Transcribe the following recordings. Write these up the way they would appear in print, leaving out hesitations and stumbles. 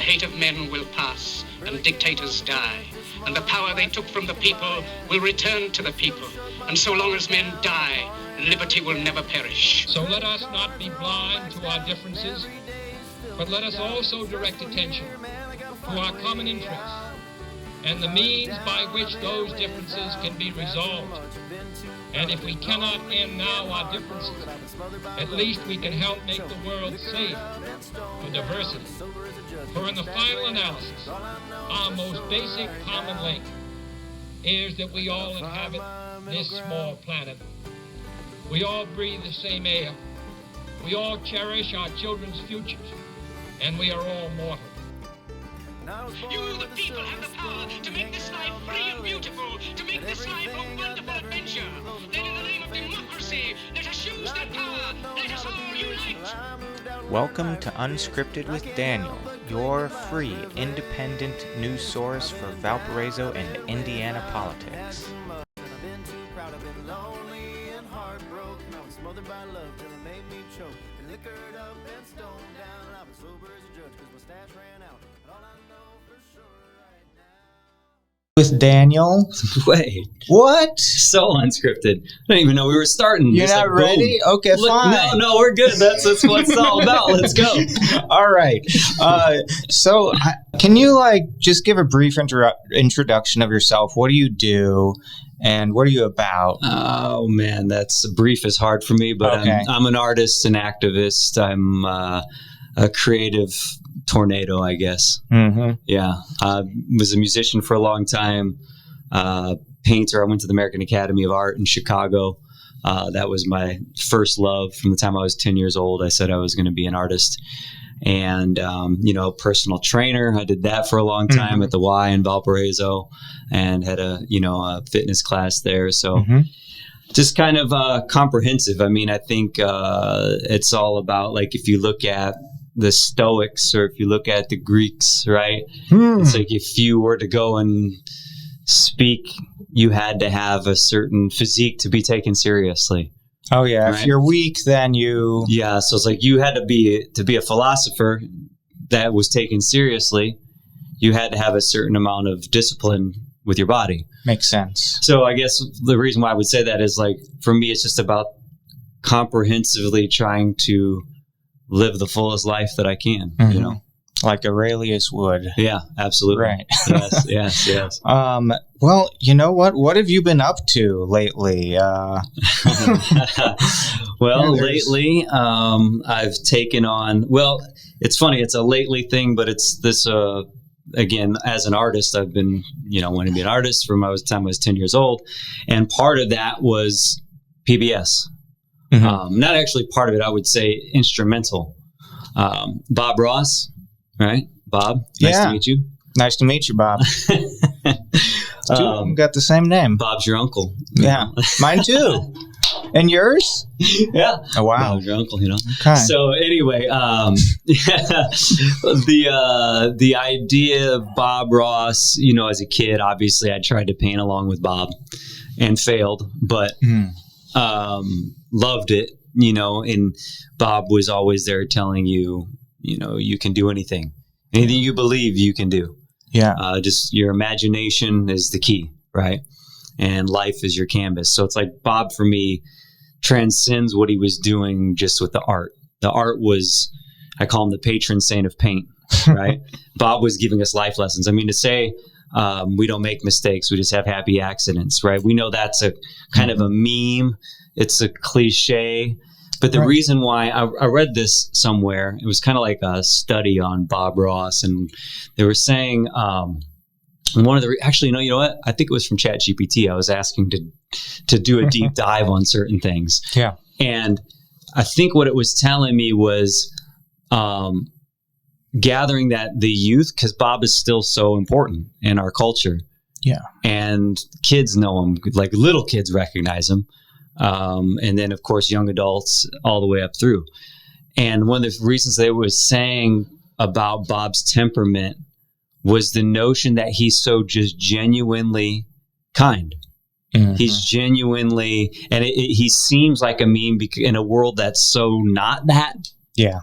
hate of men will pass, and dictators die, and the power they took from the people will return to the people. And so long as men die, liberty will never perish. So let us not be blind to our differences, but let us also direct attention to our common interests and the means by which those differences can be resolved. And if we cannot end now our differences, at least we can help make the world safe for diversity. For in the final analysis, our most basic common link is that we all inhabit this small planet. We all breathe the same air. We all cherish our children's futures. And we are all mortal. You, the people, have the power to make this life free and beautiful, to make this life a wonderful adventure. Then in the name of democracy, let us use that power. Let us all unite. Welcome to Unscripted with Daniel, your free, independent news source for Valparaiso and Indiana politics. With Daniel. Wait. What? So unscripted. I didn't even know we were starting. You're not ready? Boom. Okay, fine. No, we're good. That's what it's all about. Let's go. All right. So can you just give a brief introduction of yourself? What do you do? And what are you about? Oh, man, that's brief is hard for me, but okay. I'm an artist, an activist. I'm a creative tornado, I guess. Mm-hmm. Yeah. Was a musician for a long time, painter. I went to the American Academy of Art in Chicago. That was my first love from the time I was 10 years old. I said I was going to be an artist. And, personal trainer. I did that for a long time at the Y in Valparaiso and had a fitness class there. So just kind of comprehensive. I mean, I think it's all about, if you look at the Stoics or if you look at the Greeks, right? It's like if you were to go and speak, you had to have a certain physique to be taken seriously. Oh, yeah. Right? If you're weak, then you... Yeah, so it's like you had to be a philosopher that was taken seriously. You had to have a certain amount of discipline with your body. Makes sense. So I guess the reason why I would say that is, for me, it's just about comprehensively trying to live the fullest life that I can, Like Aurelius would. Yeah, absolutely. Right. Yes. Well, you know what? What have you been up to lately? Lately, I've taken on, it's funny, it's a lately thing, but it's this, again, as an artist, I've been, wanting to be an artist from the time I was 10 years old. And part of that was PBS. Not actually part of it, I would say instrumental. Bob Ross, right? Bob, nice to meet you. Nice to meet you, Bob. We've got the same name. Bob's your uncle. Yeah, mine too. And yours? Yeah. Oh, wow. Bob's your uncle, Okay. So anyway, the idea of Bob Ross, as a kid, obviously I tried to paint along with Bob and failed, but loved it, and Bob was always there telling you, you can do anything. Anything you believe you can do. Yeah. Just your imagination is the key, right? And life is your canvas. So it's like Bob, for me, transcends what he was doing just with the art. The art was, I call him the patron saint of paint, right? Bob was giving us life lessons. I mean, to say we don't make mistakes, we just have happy accidents, right? We know that's a kind of a meme. It's a cliche. But the reason why I read this somewhere, it was kind of like a study on Bob Ross, and they were saying one of the actually, you know what? I think it was from ChatGPT. I was asking to do a deep dive on certain things. Yeah, and I think what it was telling me was gathering that the youth, because Bob is still so important in our culture. Yeah, and kids know him, like little kids recognize him. And then, of course, young adults all the way up through. And one of the reasons they were saying about Bob's temperament was the notion that he's so just genuinely kind. He's genuinely, and he seems like a meme in a world that's so not that. Yeah.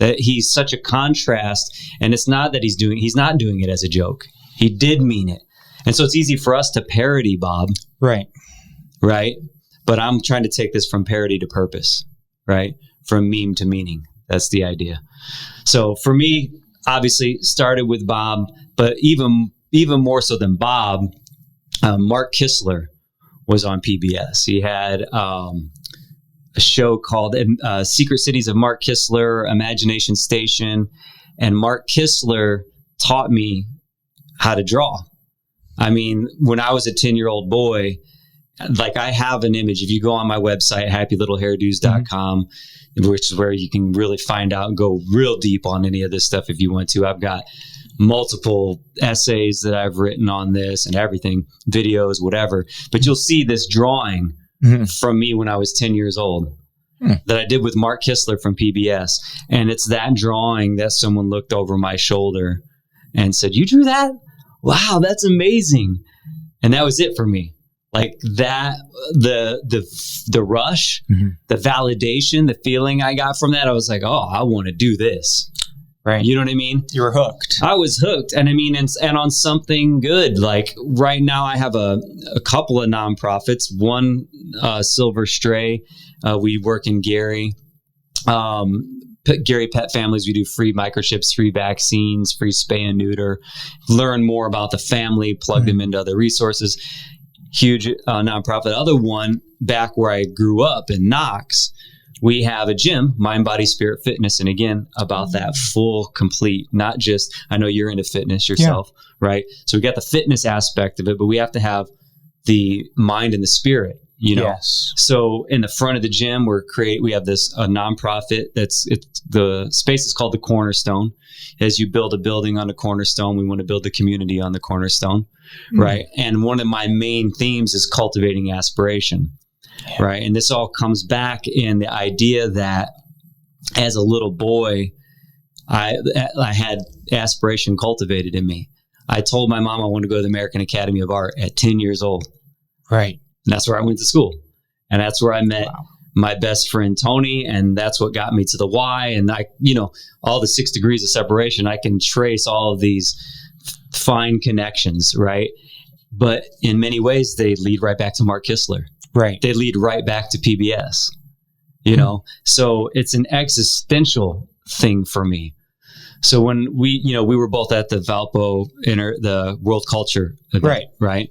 that he's such a contrast. And it's not that he's not doing it as a joke. He did mean it. And so it's easy for us to parody Bob. Right. Right. But I'm trying to take this from parody to purpose, right? From meme to meaning. That's the idea. So for me, obviously started with Bob, but even more so than Bob, Mark Kistler was on PBS. He had a show called Secret Cities of Mark Kistler, Imagination Station. And Mark Kistler taught me how to draw. I mean, when I was a 10-year-old boy, like I have an image. If you go on my website, happylittlehairdos.com, which is where you can really find out and go real deep on any of this stuff if you want to. I've got multiple essays that I've written on this and everything, videos, whatever. But you'll see this drawing from me when I was 10 years old that I did with Mark Kistler from PBS. And it's that drawing that someone looked over my shoulder and said, "You drew that? Wow, that's amazing." And that was it for me. Like that, the rush, the validation, the feeling I got from that, I was like, oh, I want to do this. Right. You know what I mean? You were hooked. I was hooked. And I mean, and on something good. Like right now I have a couple of nonprofits, one, Silver Stray. We work in Gary. Gary Pet Families. We do free microchips, free vaccines, free spay and neuter, learn more about the family, plug them into other resources. Huge nonprofit. The other one, back where I grew up in Knox, we have a gym, Mind, Body, Spirit Fitness. And again, about that full, complete, not just, I know you're into fitness yourself, right? So we got the fitness aspect of it, but we have to have the mind and the spirit, you know? Yes. So in the front of the gym, we have this a nonprofit the space is called the Cornerstone. As you build a building on the cornerstone, we want to build the community on the cornerstone, right? And one of my main themes is cultivating aspiration, right? And this all comes back in the idea that as a little boy, I had aspiration cultivated in me. I told my mom I wanted to go to the American Academy of Art at 10 years old. Right. And that's where I went to school. And that's where I met my best friend, Tony. And that's what got me to the Y. And all the 6 degrees of separation, I can trace all of these fine connections, right? But in many ways, they lead right back to Mark Kistler. Right. They lead right back to PBS, you know? So it's an existential thing for me. So when we were both at the Valpo the World Culture event, right?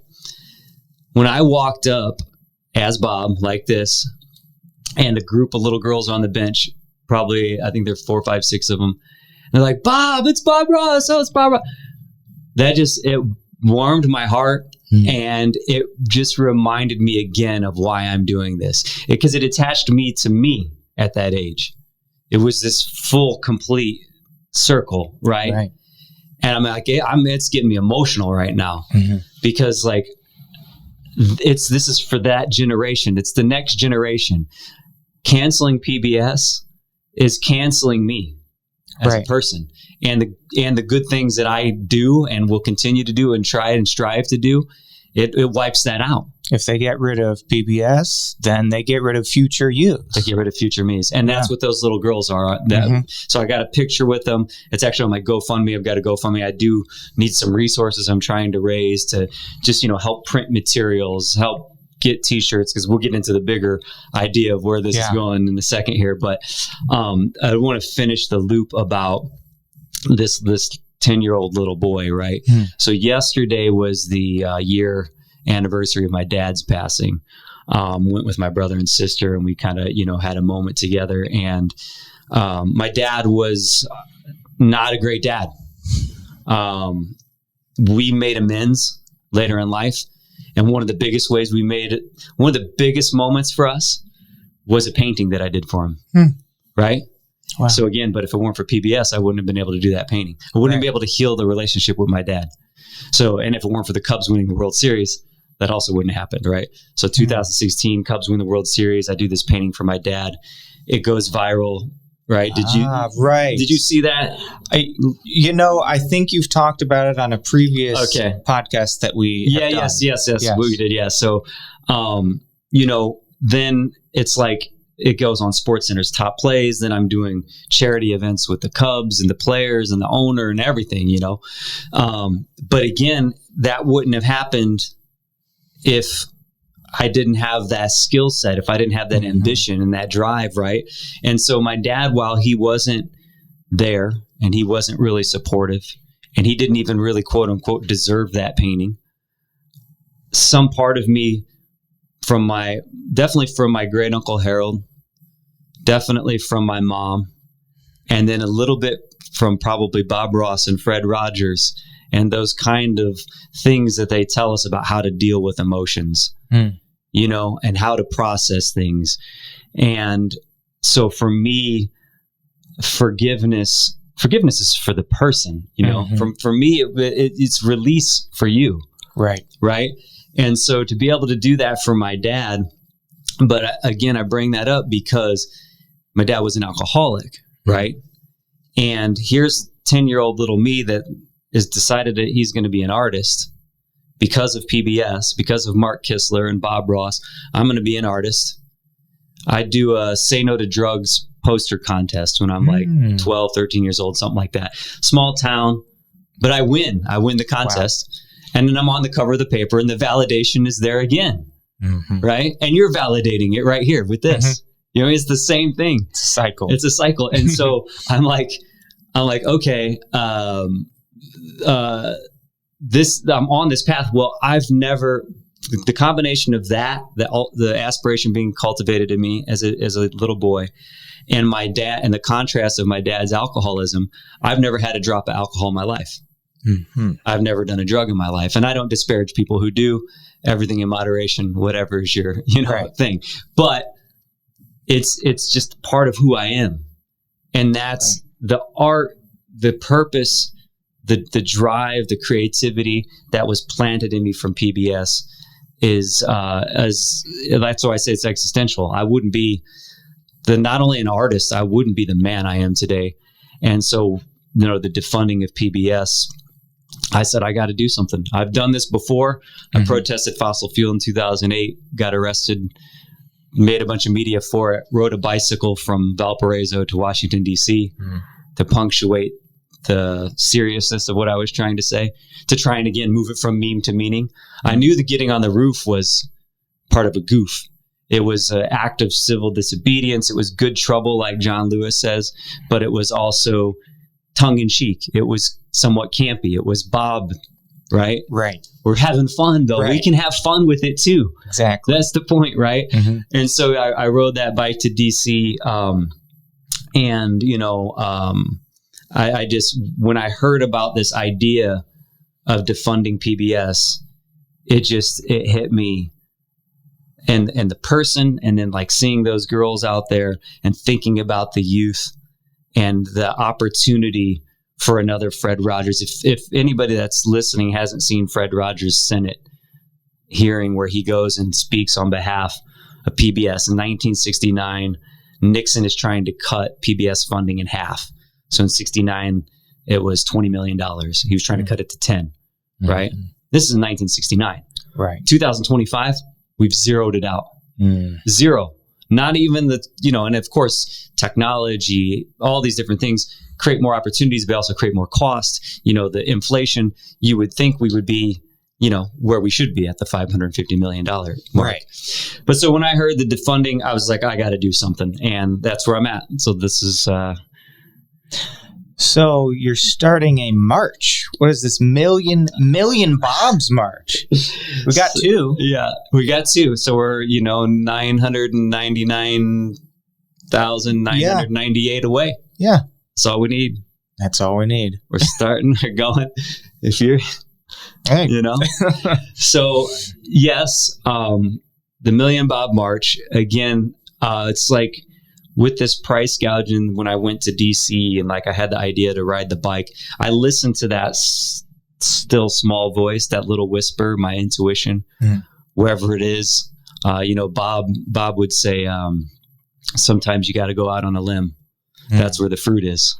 When I walked up as Bob like this, and a group of little girls on the bench, probably, I think there are 4, 5, 6 of them. And they're like, "Bob, it's Bob Ross. Oh, it's Bob Ross." It warmed my heart. And it just reminded me again of why I'm doing this. Because it attached me to me at that age. It was this full, complete circle, right? And I'm like, it's getting me emotional right now. Because like, this is for that generation. It's the next generation. Canceling PBS is canceling me as a person, and the good things that I do and will continue to do and try and strive to do. It wipes that out. If they get rid of PBS, then they get rid of future youth. They get rid of future me's. And that's what those little girls are. So I got a picture with them. It's actually on my GoFundMe. I've got a GoFundMe. I do need some resources I'm trying to raise to just, help print materials, help get t-shirts, because we'll get into the bigger idea of where this is going in a second here. But I want to finish the loop about this 10-year-old little boy, right? So yesterday was the year anniversary of my dad's passing. Went with my brother and sister, and we kind of, had a moment together. And my dad was not a great dad. We made amends later in life. And one of the biggest ways we made it, one of the biggest moments for us was a painting that I did for him. Right? Wow. So again, but if it weren't for PBS, I wouldn't have been able to do that painting. I wouldn't be able to heal the relationship with my dad. So, and if it weren't for the Cubs winning the World Series, that also wouldn't have happened, right? So 2016, Cubs win the World Series. I do this painting for my dad. It goes viral, right? Did you see that? I think you've talked about it on a previous podcast that we have done. Yes, we did, yeah. So, then it's like, it goes on SportsCenter's top plays. Then I'm doing charity events with the Cubs and the players and the owner and everything, But again, that wouldn't have happened if I didn't have that skill set, if I didn't have that ambition and that drive, right? And so my dad, while he wasn't there and he wasn't really supportive and he didn't even really, quote unquote, deserve that painting, some part of me definitely from my great uncle Harold, definitely from my mom, and then a little bit from probably Bob Ross and Fred Rogers and those kind of things that they tell us about how to deal with emotions, and how to process things. And so for me, forgiveness is for the person, for me, it's release for you. Right. And so to be able to do that for my dad, but again, I bring that up because my dad was an alcoholic, right? And here's 10-year-old little me that has decided that he's going to be an artist because of PBS, because of Mark Kistler and Bob Ross. I'm going to be an artist. I do a Say No to Drugs poster contest when I'm like 12, 13 years old, something like that. Small town, but I win. I win the contest. Wow. And then I'm on the cover of the paper and the validation is there again, right? And you're validating it right here with this. It's the same thing. It's a cycle. And so I'm like, okay, I'm on this path. Well, I've never, the combination of the aspiration being cultivated in me as a little boy, and my dad, and the contrast of my dad's alcoholism, I've never had a drop of alcohol in my life. I've never done a drug in my life, and I don't disparage people who do. Everything in moderation, whatever is your thing. But it's just part of who I am, and that's the art, the purpose, the drive, the creativity that was planted in me from PBS is that's why I say it's existential. I wouldn't be not only an artist, I wouldn't be the man I am today. And so, the defunding of PBS, I said, I got to do something. I've done this before. I protested fossil fuel in 2008, got arrested, made a bunch of media for it, rode a bicycle from Valparaiso to Washington, D.C. To punctuate the seriousness of what I was trying to say, to try and again move it from meme to meaning. I knew that getting on the roof was part of a goof. It was an act of civil disobedience. It was good trouble, like John Lewis says, but it was also tongue-in-cheek. It was somewhat campy. It was Bob, right? Right. We're having fun, though. Right. We can have fun with it, too. Exactly. That's the point, right? And so I rode that bike to D.C., I just, when I heard about this idea of defunding PBS, it hit me. And the person, and then like seeing those girls out there and thinking about the youth and the opportunity for another Fred Rogers. If anybody that's listening hasn't seen Fred Rogers' Senate hearing where he goes and speaks on behalf of PBS in 1969, Nixon is trying to cut PBS funding in half. So in 69, it was $20 million. He was trying to cut it to 10, right? This is in 1969. Right. 2025, we've zeroed it out. Zero. Not even and of course, technology, all these different things create more opportunities, but also create more cost. The inflation, you would think we would be, where we should be at the $550 million mark. Right. But so when I heard the defunding, I was like, I got to do something. And that's where I'm at. So this is... So you're starting a march. What is this million Bobs march? We got two. Yeah, we got two. So we're 999,998 away. Yeah, that's all we need. That's all we need. We're starting. We're going. If you're, So yes, the Million Bob March again. It's like, with this price gouging, when I went to DC and I had the idea to ride the bike, I listened to that still small voice, that little whisper, my intuition, wherever it is. Bob would say, sometimes you got to go out on a limb. That's where the wow. is,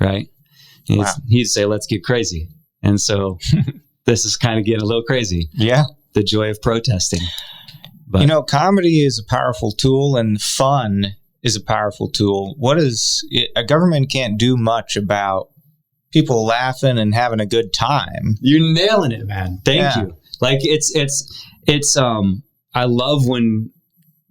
right? Wow. He'd say, let's get crazy. And so this is kind of getting a little crazy. Yeah. The joy of protesting. But, comedy is a powerful tool, and fun is a powerful tool. A government can't do much about people laughing and having a good time. You're nailing it, man. Thank you. Like it's I love when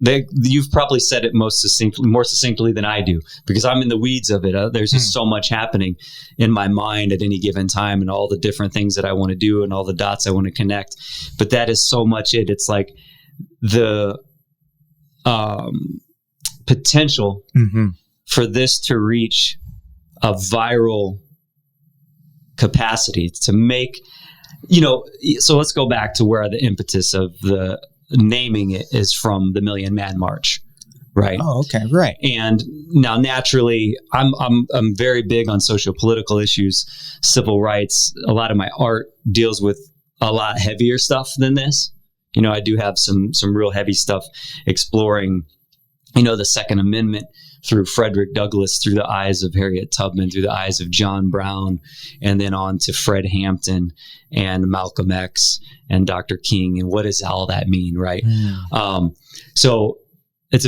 you've probably said it more succinctly than I do, because I'm in the weeds of it. There's just so much happening in my mind at any given time, and all the different things that I want to do and all the dots I want to connect. But that is so much it. It's like the potential for this to reach a viral capacity to make, so let's go back to where the impetus of the naming it is from, the Million Man March, right? Oh, okay, right. And now naturally I'm very big on social political issues, civil rights. A lot of my art deals with a lot heavier stuff than this. I do have some real heavy stuff exploring, the Second Amendment through Frederick Douglass, through the eyes of Harriet Tubman, through the eyes of John Brown, and then on to Fred Hampton and Malcolm X and Dr. King. And what does all that mean, right? So it's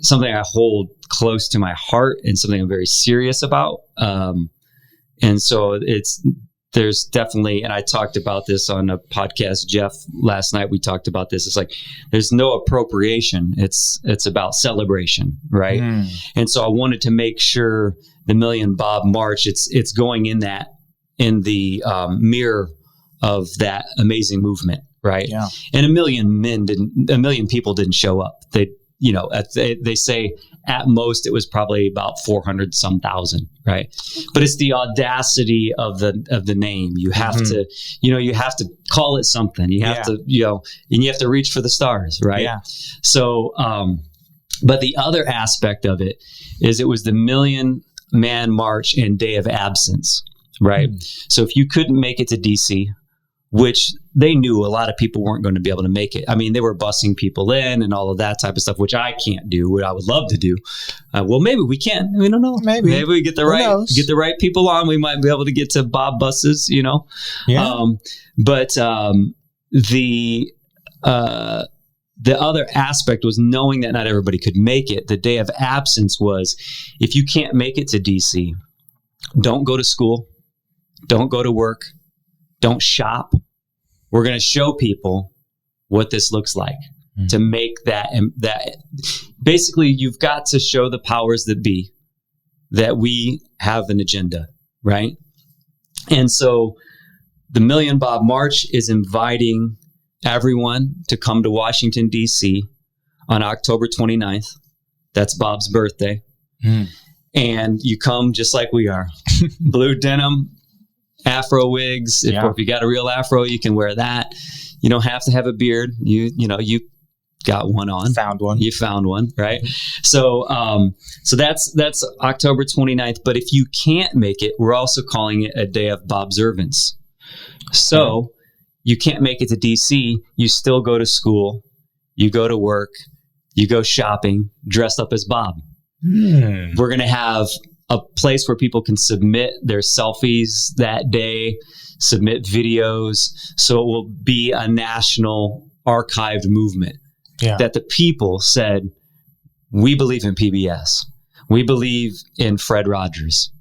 something I hold close to my heart and something I'm very serious about. And so there's definitely, and I talked about this on a podcast, Jeff, last night. We talked about this. It's like, there's no appropriation. It's about celebration, right? And so I wanted to make sure the Million Bob March, it's going in the mirror of that amazing movement, right? Yeah. And a million people didn't show up. They say at most it was probably about 400 some thousand, right? But it's the audacity of the name. You have to, you have to call it something. You have to, and you have to reach for the stars, right? Yeah. So, but the other aspect of it is it was the Million Man March and Day of Absence, right? So if you couldn't make it to DC, which they knew a lot of people weren't going to be able to make it. I mean, they were busing people in and all of that type of stuff, which I can't do, what I would love to do. Well, maybe we can. We don't know. Maybe we get the right people on. We might be able to get to Bob buses, Yeah. But the other aspect was knowing that not everybody could make it. The Day of Absence was, if you can't make it to DC, don't go to school, don't go to work, don't shop. We're going to show people what this looks like to make that. Basically, you've got to show the powers that be that we have an agenda, right? And so the Million Bob March is inviting everyone to come to Washington, D.C. on October 29th. That's Bob's birthday. And you come just like we are. Blue denim, afro wigs. Or if you got a real afro, you can wear that. You don't have to have a beard. You got one on. Found one. You found one, right? So that's October 29th. But if you can't make it, we're also calling it a day of Bobservance. So you can't make it to DC. You still go to school. You go to work. You go shopping, dressed up as Bob. We're going to have a place where people can submit their selfies that day, submit videos. So it will be a national archived movement that the people said, we believe in PBS. We believe in Fred Rogers.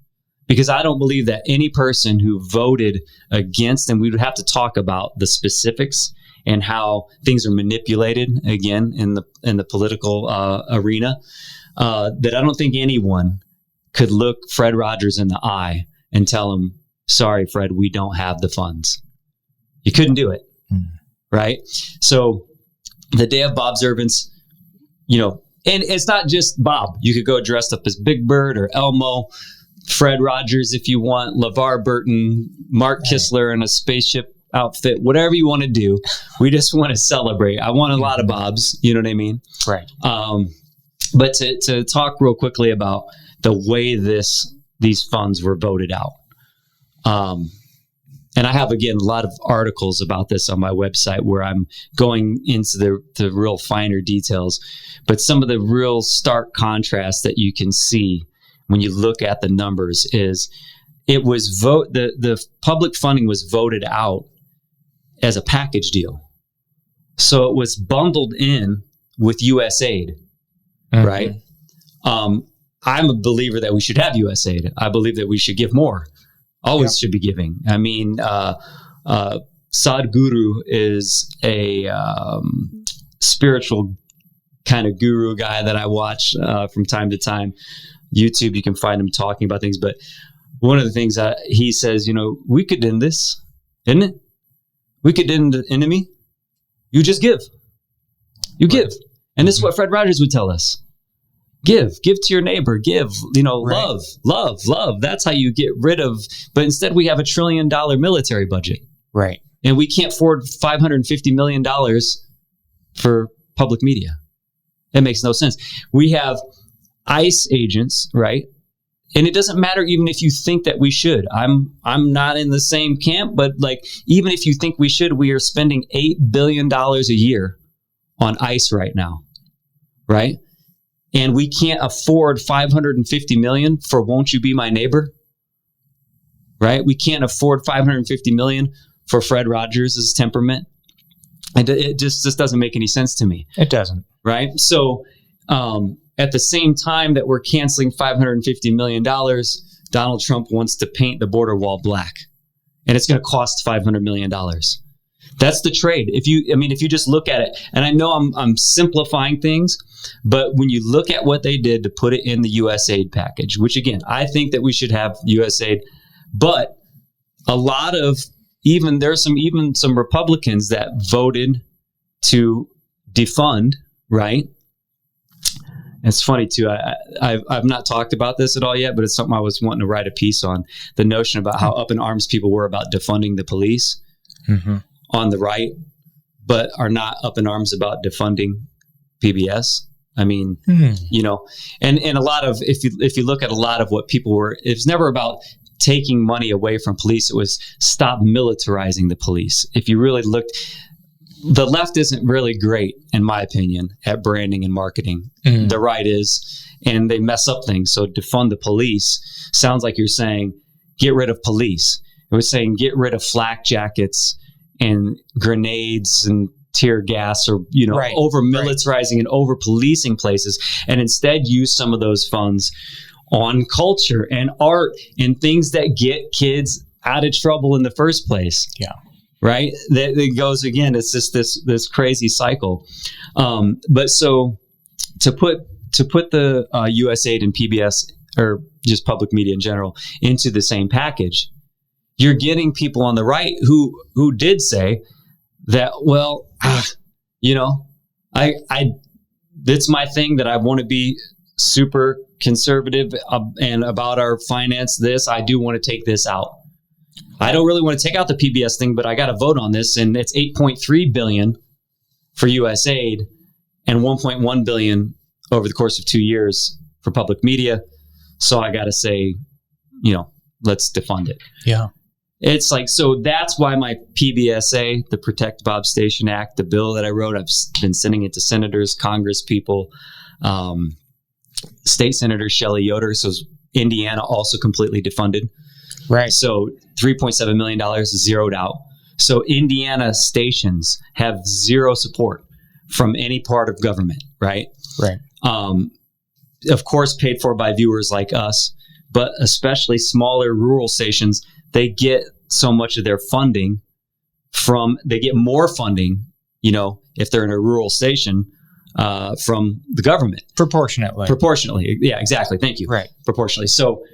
Because I don't believe that any person who voted against, and we would have to talk about the specifics and how things are manipulated again in the political arena, that I don't think anyone could look Fred Rogers in the eye and tell him, sorry, Fred, we don't have the funds. You couldn't do it. Right? So the day of Bobservance, and it's not just Bob. You could go dressed up as Big Bird or Elmo, Fred Rogers if you want, LeVar Burton, Mark Kistler in a spaceship outfit, whatever you want to do. We just want to celebrate. I want a lot of Bobs, you know what I mean? Right. But to talk real quickly about the way these funds were voted out. And I have, again, a lot of articles about this on my website where I'm going into the real finer details. But some of the real stark contrast that you can see when you look at the numbers is it was the public funding was voted out as a package deal. So it was bundled in with U.S. aid, right? I'm a believer that we should have USAID. I believe that we should give more. Always should be giving. I mean, Sadhguru is a spiritual kind of guru guy that I watch from time to time. YouTube, you can find him talking about things. But one of the things that he says, we could end this, isn't it? We could end the enemy. You just give. You give. And this is what Fred Rogers would tell us. Give to your neighbor, give, love. That's how you get rid of, but instead we have $1 trillion military budget. Right. And we can't afford $550 million for public media. It makes no sense. We have ICE agents, right? And it doesn't matter even if you think that we should. I'm not in the same camp, but even if you think we should, we are spending $8 billion a year on ICE right now, right? And we can't afford $550 million for "Won't You Be My Neighbor," right? We can't afford $550 million for Fred Rogers' temperament. And it just doesn't make any sense to me. It doesn't. Right? So at the same time that we're canceling $550 million, Donald Trump wants to paint the border wall black. And it's going to cost $500 million. That's the trade. If you just look at it, and I know I'm simplifying things, but when you look at what they did to put it in the USAID package, which again, I think that we should have USAID, but a lot of there's some Republicans that voted to defund, right? It's funny too. I've not talked about this at all yet, but it's something I was wanting to write a piece on, the notion about how up in arms people were about defunding the police on the right, but are not up in arms about defunding PBS. I mean, and a lot of, if you look at a lot of what people were, it's never about taking money away from police. It was stop militarizing the police. If you really looked, the left isn't really great, in my opinion, at branding and marketing. The right is, and they mess up things. So defund the police sounds like you're saying, get rid of police. It was saying, get rid of flak jackets and grenades and tear gas, or over militarizing and over policing places, and instead use some of those funds on culture and art and things that get kids out of trouble in the first place. Yeah. Right. That goes again. It's just this crazy cycle. But so to put the USAID and PBS, or just public media in general, into the same package, you're getting people on the right who did say that, well, it's my thing that I want to be super conservative and about our finance. I do want to take this out. I don't really want to take out the PBS thing, but I got to vote on this, and it's $8.3 billion for USAID and $1.1 billion over the course of 2 years for public media. So I got to say, let's defund it. Yeah. It's so that's why my PBSA, the Protect Bob Station Act, the bill that I wrote, I've been sending it to senators, Congress people, State Senator Shelley Yoder. So Indiana also completely defunded. Right. So $3.7 million zeroed out. So Indiana stations have zero support from any part of government. Right. Right. Of course, paid for by viewers like us, but especially smaller rural stations, they get so much of their funding they get more funding, if they're in a rural station, from the government. Proportionately. Yeah, exactly. Thank you. Right. Proportionally. So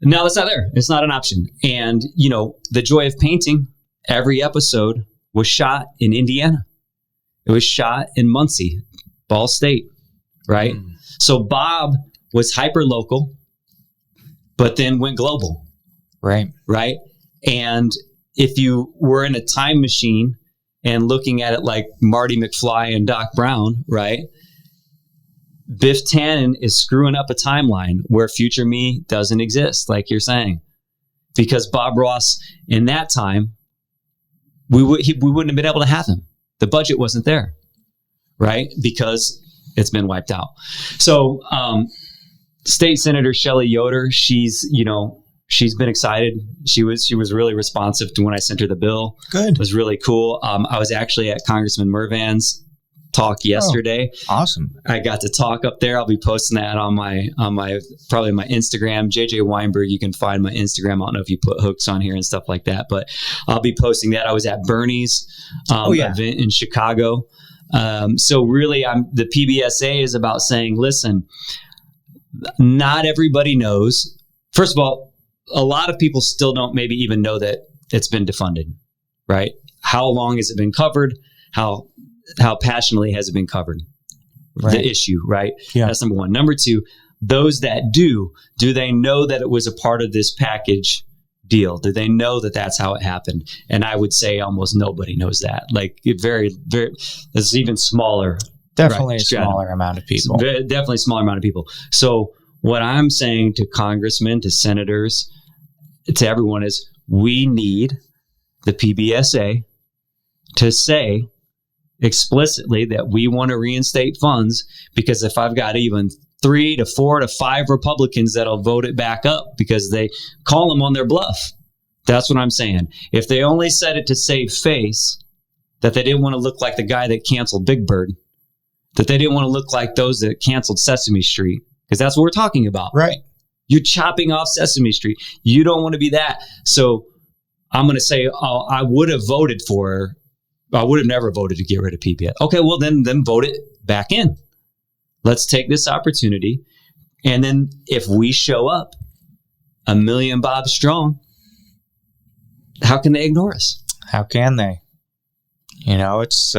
now that's not there. It's not an option. And, The Joy of Painting, every episode was shot in Indiana. It was shot in Muncie, Ball State. Right. So Bob was hyper local, but then went global. Right. Right. And if you were in a time machine and looking at it like Marty McFly and Doc Brown, right, Biff Tannen is screwing up a timeline where future me doesn't exist, like you're saying. Because Bob Ross, in that time, we wouldn't have been able to have him. The budget wasn't there, right? Because it's been wiped out. So State Senator Shelley Yoder, she's been excited. She was really responsive to when I sent her the bill. Good. It was really cool. I was actually at Congressman Mervan's talk yesterday. Awesome. I got to talk up there. I'll be posting that on my probably my Instagram, JJ Weinberg. You can find my Instagram. I don't know if you put hooks on here and stuff like that, but I'll be posting that. I was at Bernie's event in Chicago. So really, the PBSA is about saying, listen, not everybody knows. First of all, a lot of people still don't maybe even know that it's been defunded, right? How long has it been covered? How passionately has it been covered? Right. The issue, right? Yeah. That's number one. Number two, those that do they know that it was a part of this package deal? Do they know that that's how it happened? And I would say almost nobody knows that. Like it's even smaller. Definitely a smaller amount of people. Definitely a smaller amount of people. So what I'm saying to congressmen, to senators, to everyone is we need the PBSA to say explicitly that we want to reinstate funds, because if I've got even 3 to 4 to 5 Republicans that'll vote it back up because they call them on their bluff. That's what I'm saying. If they only said it to save face, that they didn't want to look like the guy that canceled Big Bird, that they didn't want to look like those that canceled Sesame Street, because that's what we're talking about. Right. You're chopping off Sesame Street. You don't want to be that. So I'm going to say, I would have voted for, I would have never voted to get rid of PBS. Okay, well, then vote it back in. Let's take this opportunity. And then if we show up 1 million Bob strong, how can they ignore us? How can they? You know, it's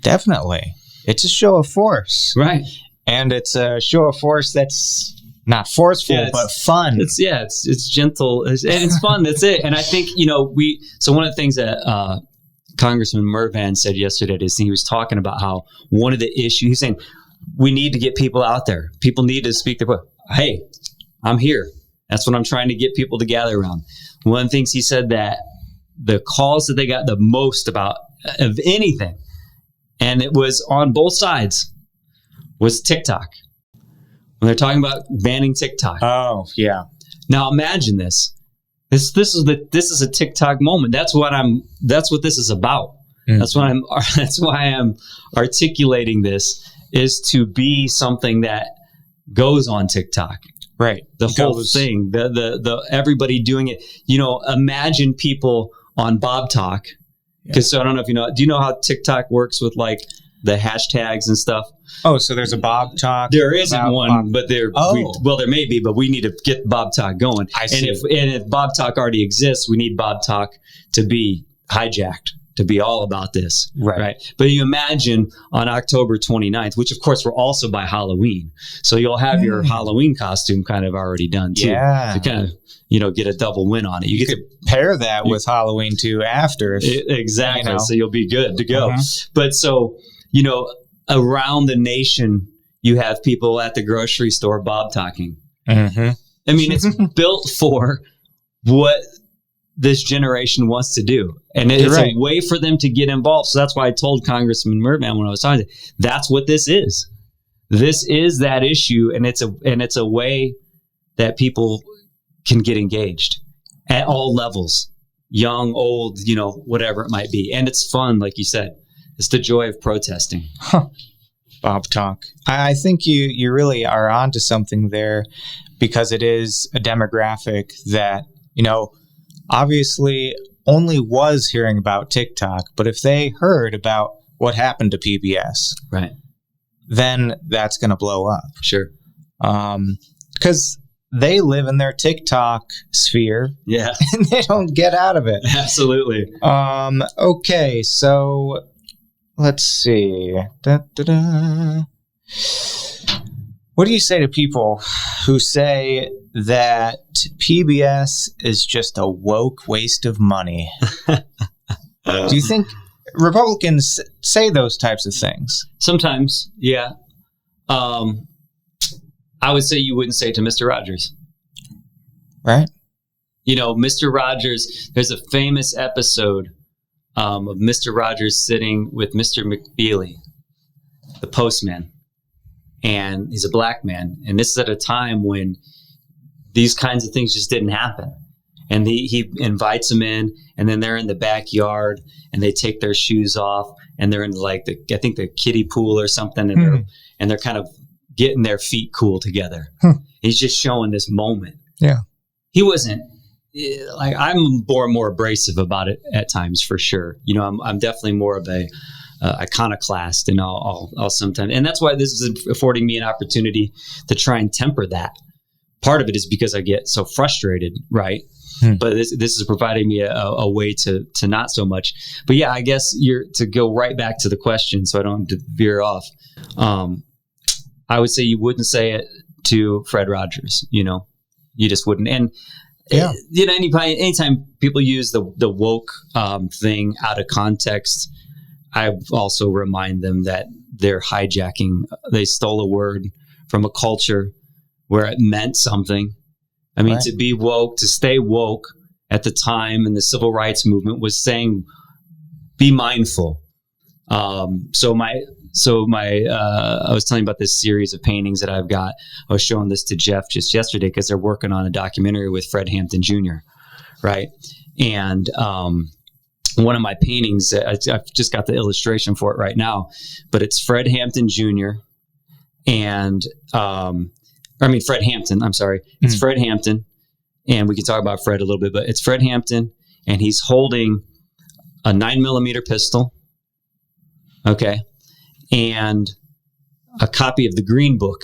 definitely. It's a show of force. Right. And it's a show of force that's not forceful, but fun. It's gentle. It's fun. That's it. And I think, so one of the things that Congressman Mervan said yesterday is he was talking about how one of the issues, he's saying, we need to get people out there. People need to speak their voice. Hey, I'm here. That's what I'm trying to get people to gather around. One of the things he said that the calls that they got the most about of anything, and it was on both sides, was TikTok. When they're talking about banning TikTok. Oh, yeah. Now imagine this. This is a TikTok moment. That's what this is about. Mm. That's why I'm articulating this, is to be something that goes on TikTok. Right. The whole thing, the everybody doing it. Imagine people on Bob Talk. Because I don't know if you know. Do you know how TikTok works with like the hashtags and stuff? Oh, so there's a Bob Talk. There isn't one, but there. There may be, but we need to get Bob Talk going. I see. And if Bob Talk already exists, we need Bob Talk to be hijacked, to be all about this. Right. But you imagine on October 29th, which of course we're also by Halloween. So you'll have your Halloween costume kind of already done too. Yeah. To kind of, get a double win on it. You could pair that with Halloween too after. Exactly. So you'll be good to go. Mm-hmm. But so, around the nation, you have people at the grocery store Bob talking. Mm-hmm. I mean, it's built for what this generation wants to do. And it's a way for them to get involved. So that's why I told Congressman Mervan when I was talking, that's what this is. This is that issue. And it's a way that people can get engaged at all levels, young, old, whatever it might be. And it's fun, like you said. It's the joy of protesting. Huh. Bob Talk. I think you really are onto something there, because it is a demographic that, obviously only was hearing about TikTok, but if they heard about what happened to PBS, right, then that's going to blow up. Sure. Because they live in their TikTok sphere. Yeah. And they don't get out of it. Absolutely. Okay, so let's see. What do you say to people who say that PBS is just a woke waste of money? Do you think Republicans say those types of things? Sometimes, yeah. I would say you wouldn't say it to Mr. Rogers. Right. Mr. Rogers, there's a famous episode of Mr. Rogers sitting with Mr. McFeely, the postman. And he's a black man. And this is at a time when these kinds of things just didn't happen. And he invites them in, and then they're in the backyard, and they take their shoes off, and they're in like I think the kiddie pool or something, and they're kind of getting their feet cool together. He's just showing this moment. Yeah. He wasn't like, I'm more abrasive about it at times for sure. You know, I'm definitely more of a iconoclast, and I'll sometimes, and that's why this is affording me an opportunity to try and temper that. Part of it is because I get so frustrated, right? But this is providing me a way to not so much. But yeah, I guess to go right back to the question, so I don't have to veer off. I would say you wouldn't say it to Fred Rogers. You know, you just wouldn't. And you know, anytime people use the woke thing out of context, I also remind them that they're hijacking. They stole a word from a culture where it meant something. I mean, to be woke, to stay woke at the time in the civil rights movement was saying, be mindful. I was telling you about this series of paintings that I've got. I was showing this to Jeff just yesterday because they're working on a documentary with Fred Hampton Jr., right? And one of my paintings, I've just got the illustration for it right now, but it's Fred Hampton Jr. and Fred Hampton, I'm sorry. It's Fred Hampton, and we can talk about Fred a little bit, but it's Fred Hampton, and he's holding a 9mm pistol, okay, and a copy of the Green Book,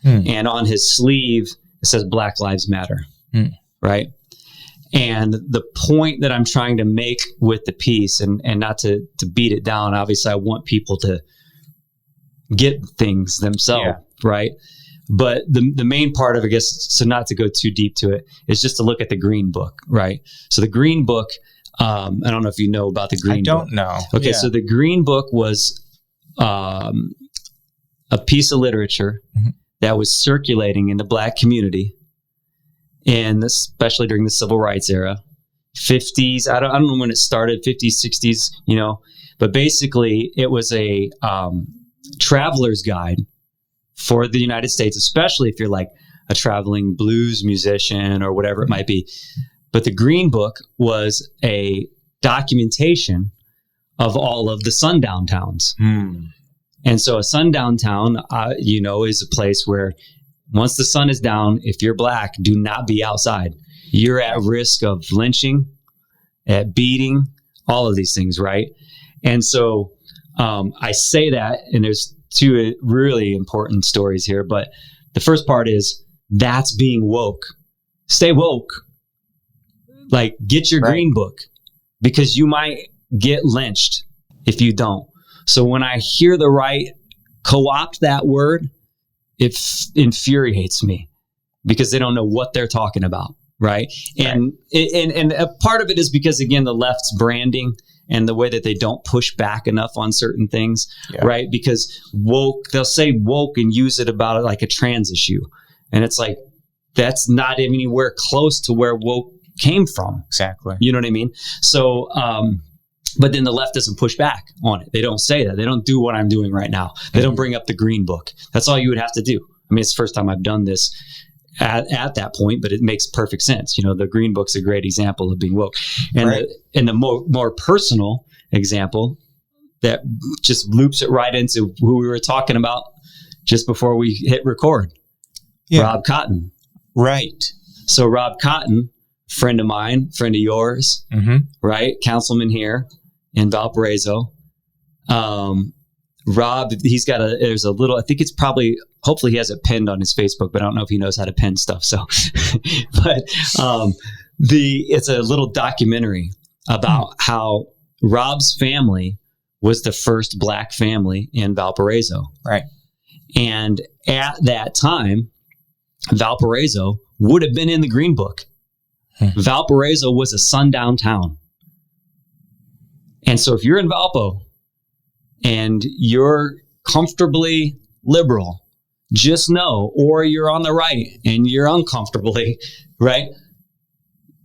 and on his sleeve, it says Black Lives Matter, right? And the point that I'm trying to make with the piece, and not to beat it down, obviously I want people to get things themselves, right? But the main part of it, I guess, so not to go too deep to it, is just to look at the Green Book, right? So the Green Book, I don't know if you know about the Green Book. I don't know. Okay, so the Green Book was a piece of literature that was circulating in the Black community, and especially during the Civil Rights era, 50s. I don't know when it started, 50s, 60s, you know, but basically it was a traveler's guide for the United States, especially if you're like a traveling blues musician or whatever it might be. But the Green Book was a documentation of all of the sundown towns. And so a sundown town, you know, is a place where once the sun is down, if you're Black, do not be outside. You're at risk of lynching, at beating, all of these things, right? And so I say that, and there's two really important stories here, but the first part is that's being woke. Stay woke. Like, get your Green Book, because you might get lynched if you don't. So when I hear the right co-opt that word, it infuriates me because they don't know what they're talking about, right? And a part of it is because, again, the left's branding and the way that they don't push back enough on certain things, right? Because woke, they'll say woke and use it about it like a trans issue. And it's like, that's not anywhere close to where woke came from. Exactly. You know what I mean? So, but then the left doesn't push back on it. They don't say that. They don't do what I'm doing right now. They don't bring up the Green Book. That's all you would have to do. I mean, it's the first time I've done this at that point, but it makes perfect sense. You know, the Green Book's a great example of being woke. And the more personal example that just loops it right into who we were talking about just before we hit record. Rob Cotton. Right. So Rob Cotton, friend of mine, friend of yours, right? Councilman here in Valparaiso. Rob, there's a little, I think it's probably, hopefully he has it pinned on his Facebook, but I don't know if he knows how to pin stuff. So, but it's a little documentary about how Rob's family was the first Black family in Valparaiso. Right. And at that time, Valparaiso would have been in the Green Book. Valparaiso was a sundown town. And so if you're in Valpo and you're comfortably liberal, just know, or you're on the right and you're uncomfortably, right?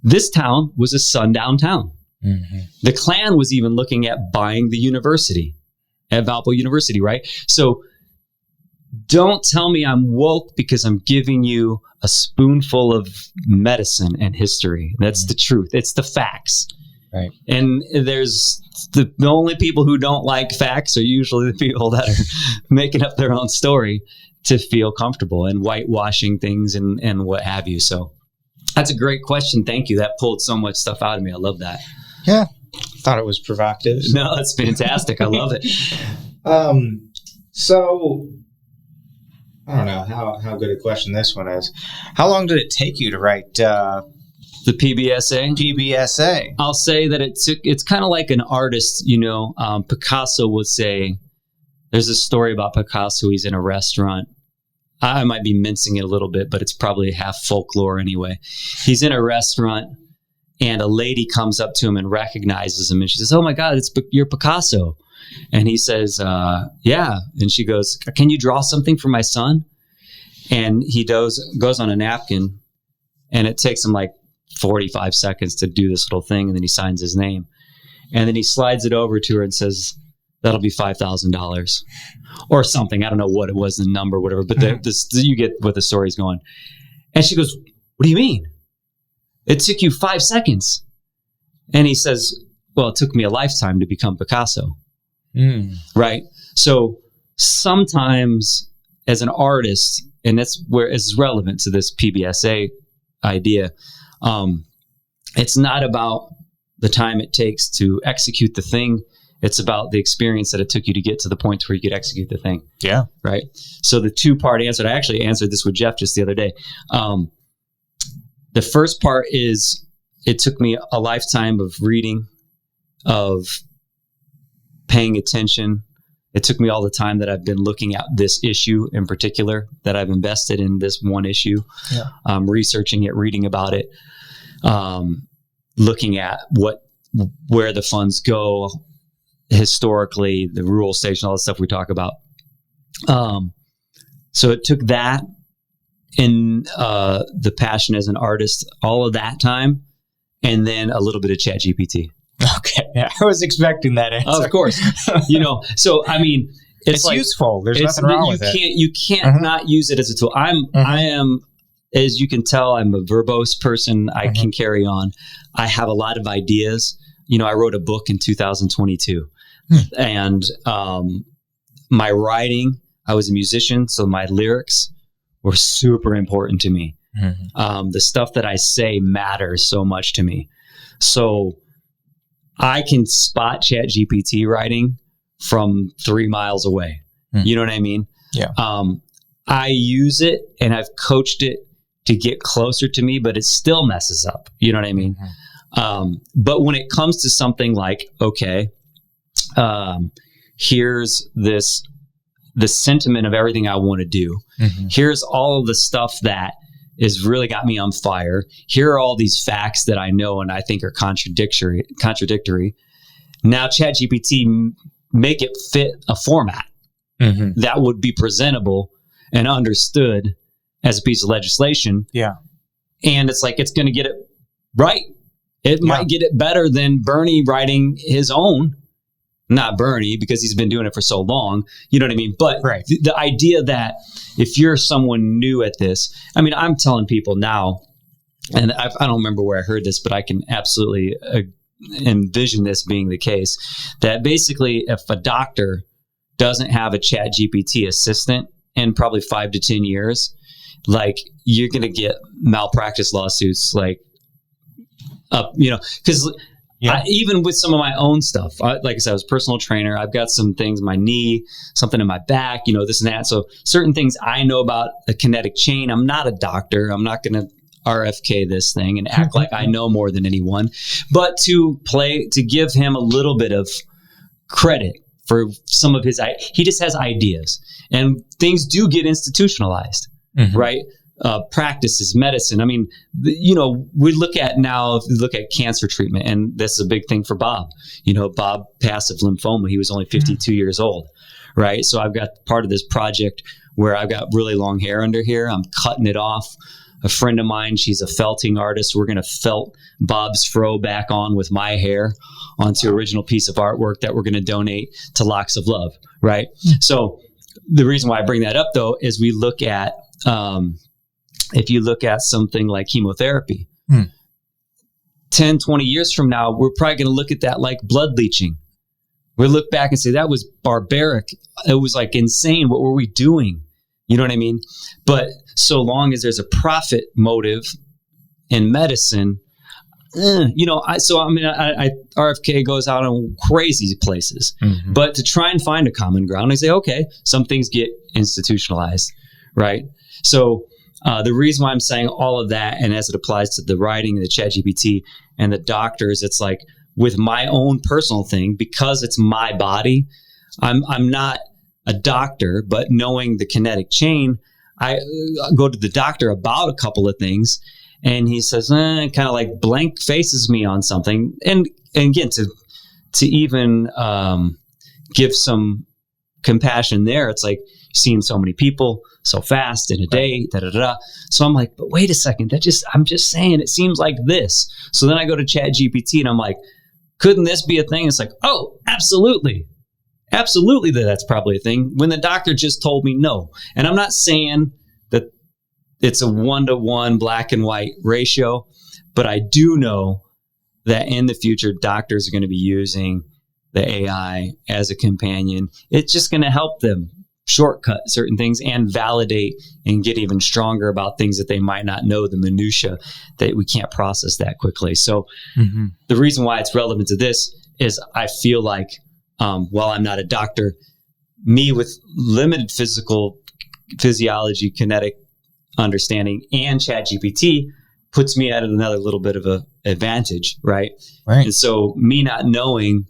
This town was a sundown town. The Klan was even looking at buying the university, at Valpo University, right? So don't tell me I'm woke because I'm giving you a spoonful of medicine and history. That's the truth. It's the facts. Right. And there's the only people who don't like facts are usually the people that are making up their own story to feel comfortable and whitewashing things and what have you. So that's a great question. Thank you. That pulled so much stuff out of me. I love that. Yeah. Thought it was provocative. No, that's fantastic. I love it. So I don't know how good a question this one is. How long did it take you to write The PBSA? PBSA? I'll say that it's kind of like an artist, Picasso would say, there's a story about Picasso. He's in a restaurant. I might be mincing it a little bit, but it's probably half folklore anyway. He's in a restaurant and a lady comes up to him and recognizes him. And she says, "Oh my God, you're Picasso." And he says, "Yeah." And she goes, "Can you draw something for my son?" And he goes on a napkin, and it takes him like 45 seconds to do this little thing. And then he signs his name. And then he slides it over to her and says, "That'll be $5,000 or something." I don't know what it was, the number, whatever, but you get what the story's going. And she goes, "What do you mean? It took you 5 seconds." And he says, "Well, it took me a lifetime to become Picasso." Right. So sometimes as an artist, and that's where it's relevant to this PBSA idea, it's not about the time it takes to execute the thing. It's about the experience that it took you to get to the point where you could execute the thing. Yeah. Right. So the 2-part answer, I actually answered this with Jeff just the other day. The first part is it took me a lifetime of reading, of paying attention. It took me all the time that I've been looking at this issue in particular, that I've invested in this one issue, researching it, reading about it, looking at where the funds go historically, the rural station, all the stuff we talk about. So it took that and the passion as an artist, all of that time, and then a little bit of ChatGPT. Okay. Yeah, I was expecting that answer. Of course. So I mean, it's like, useful. There's nothing wrong with it. You can't not use it as a tool. I am, as you can tell, I'm a verbose person. I can carry on. I have a lot of ideas. I wrote a book in 2022 and my writing, I was a musician, so my lyrics were super important to me. The stuff that I say matters so much to me. So I can spot ChatGPT writing from 3 miles away. You know what I mean? Yeah. I use it and I've coached it to get closer to me, but it still messes up. You know what I mean? But when it comes to something like, okay, here's the sentiment of everything I want to do. Here's all of the stuff that is really got me on fire. Here are all these facts that I know and I think are contradictory. Now ChatGPT make it fit a format that would be presentable and understood as a piece of legislation. Yeah. And it's like, it's going to get it right. It might get it better than Bernie writing his own. Not Bernie, because he's been doing it for so long. You know what I mean? But the idea that if you're someone new at this, I mean, I'm telling people now, and I don't remember where I heard this, but I can absolutely envision this being the case, that basically if a doctor doesn't have a ChatGPT assistant in probably 5 to 10 years, like you're going to get malpractice lawsuits, like, because even with some of my own stuff, like I said, I was a personal trainer. I've got some things, my knee, something in my back, this and that. So certain things I know about the kinetic chain. I'm not a doctor. I'm not going to RFK this thing and act like I know more than anyone, but to give him a little bit of credit for some of he just has ideas and things do get institutionalized, right? Practices, medicine. I mean, we look at cancer treatment, and this is a big thing for Bob. Bob passive lymphoma. He was only 52 years old, right? So I've got part of this project where I've got really long hair under here. I'm cutting it off. A friend of mine, she's a felting artist. We're going to felt Bob's fro back on with my hair onto original piece of artwork that we're going to donate to Locks of Love, right? So the reason why I bring that up, though, is we look at if you look at something like chemotherapy, 10, 20 years from now, we're probably going to look at that like blood leaching. We'll look back and say, that was barbaric. It was like insane. What were we doing? You know what I mean? But so long as there's a profit motive in medicine, RFK goes out on crazy places. Mm-hmm. But to try and find a common ground, I say, okay, some things get institutionalized, right? So the reason why I'm saying all of that, and as it applies to the writing, the ChatGPT, and the doctors, it's like with my own personal thing, because it's my body, I'm not a doctor, but knowing the kinetic chain, I go to the doctor about a couple of things, and he says, kind of like blank faces me on something. And again, to even give some compassion there, it's like seeing so many people so fast in a day, So I'm like, but wait a second, I'm just saying it seems like this. So then I go to ChatGPT and I'm like, couldn't this be a thing? It's like, oh, absolutely. Absolutely that's probably a thing. When the doctor just told me no. And I'm not saying that it's a 1-to-1 black and white ratio, but I do know that in the future, doctors are going to be using the AI as a companion. It's just going to help them shortcut certain things and validate and get even stronger about things that they might not know, the minutia that we can't process that quickly. So the reason why it's relevant to this is I feel like while I'm not a doctor, me with limited physiology, kinetic understanding, and ChatGPT puts me at another little bit of a advantage, right? And so me not knowing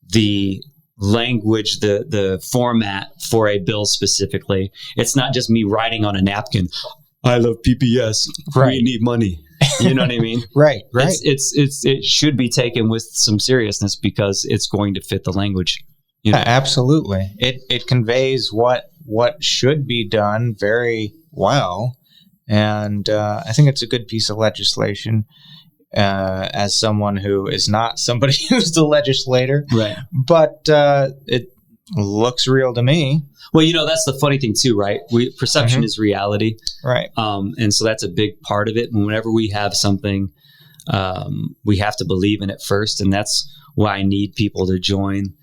the language, the format for a bill specifically, it's not just me writing on a napkin, I love PPS, we need money. You know what I mean? Right. It should be taken with some seriousness because it's going to fit the language. You know? Absolutely. It conveys what should be done very well. And I think it's a good piece of legislation as someone who is not somebody who's the legislator. Right. But it looks real to me. Well, that's the funny thing too, right? Perception is reality. Right. And so that's a big part of it. And whenever we have something, we have to believe in it first. And that's why I need people to join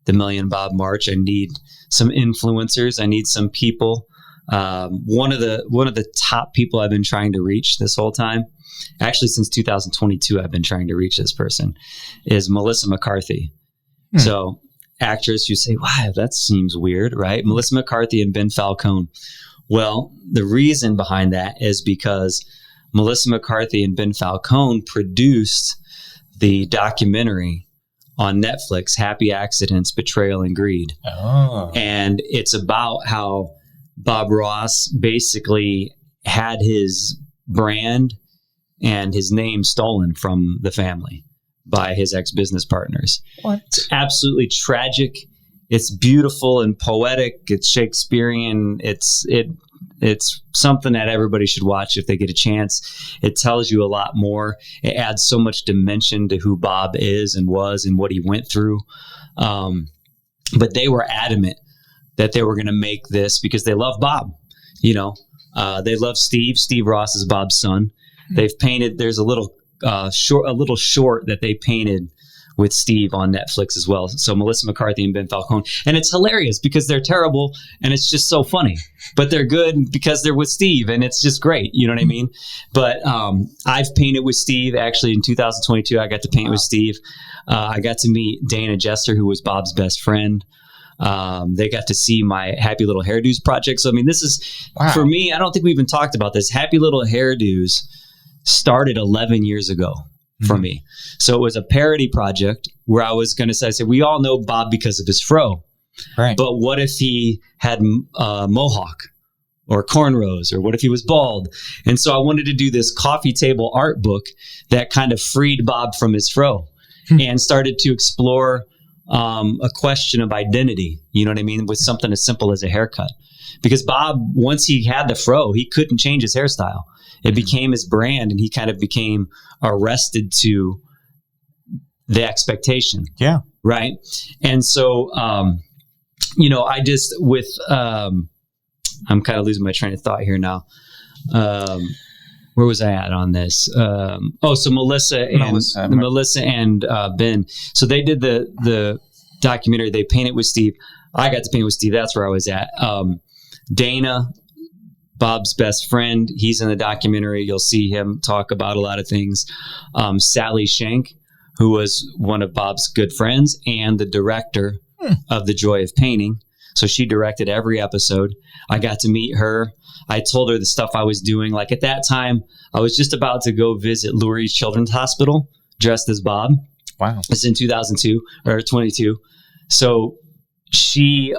the Million Bob March. I need some influencers. I need some people. One of the top people I've been trying to reach this whole time, actually since 2022, I've been trying to reach this person, is Melissa McCarthy. So actress, you say, wow, that seems weird, right? Melissa McCarthy and Ben Falcone. Well, the reason behind that is because Melissa McCarthy and Ben Falcone produced the documentary on Netflix, Happy Accidents, Betrayal, and Greed. Oh. And it's about how Bob Ross basically had his brand and his name stolen from the family by his ex-business partners. What? It's absolutely tragic. It's beautiful and poetic. It's Shakespearean. It's something that everybody should watch if they get a chance. It tells you a lot more. It adds so much dimension to who Bob is and was and what he went through. But they were adamant that they were going to make this because they love Bob. They love Steve. Steve Ross is Bob's son. They've painted. There's a little short that they painted with Steve on Netflix as well. So Melissa McCarthy and Ben Falcone. And it's hilarious because they're terrible and it's just so funny. But they're good because they're with Steve and it's just great. You know what I mean? But I've painted with Steve. Actually, in 2022, I got to paint with Steve. I got to meet Dana Jester, who was Bob's best friend. They got to see my Happy Little Hairdos project. So, I mean, this is, for me, I don't think we even talked about this. Happy Little Hairdos started 11 years ago for me. So it was a parody project where I was going to say, we all know Bob because of his fro. Right. But what if he had mohawk or cornrows, or what if he was bald? And so I wanted to do this coffee table art book that kind of freed Bob from his fro and started to explore a question of identity, you know what I mean, with something as simple as a haircut. Because Bob, once he had the fro, he couldn't change his hairstyle. It became his brand, and he kind of became arrested to the expectation. Yeah. Right. And so, I just I'm kind of losing my train of thought here now. where was I at on this? So Melissa and Ben. So they did the documentary. They painted with Steve. I got to paint with Steve. That's where I was at. Dana, Bob's best friend, he's in the documentary. You'll see him talk about a lot of things. Sally Shank, who was one of Bob's good friends and the director of The Joy of Painting. So she directed every episode. I got to meet her. I told her the stuff I was doing. Like at that time, I was just about to go visit Lurie's Children's Hospital dressed as Bob. Wow. It's in 2002 or 22. So she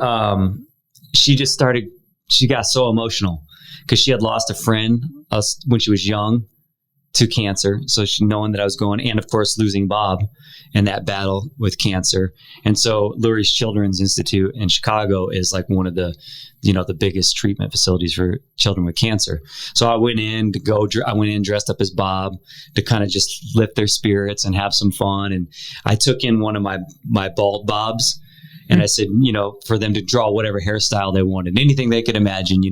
just started, she got so emotional because she had lost a friend when she was young to cancer. So she knowing that I was going, and of course losing Bob in that battle with cancer. And so Lurie's Children's Institute in Chicago is like one of the, the biggest treatment facilities for children with cancer. So I went in dressed up as Bob to kind of just lift their spirits and have some fun. And I took in one of my bald Bobs. And I said, for them to draw whatever hairstyle they wanted, anything they could imagine,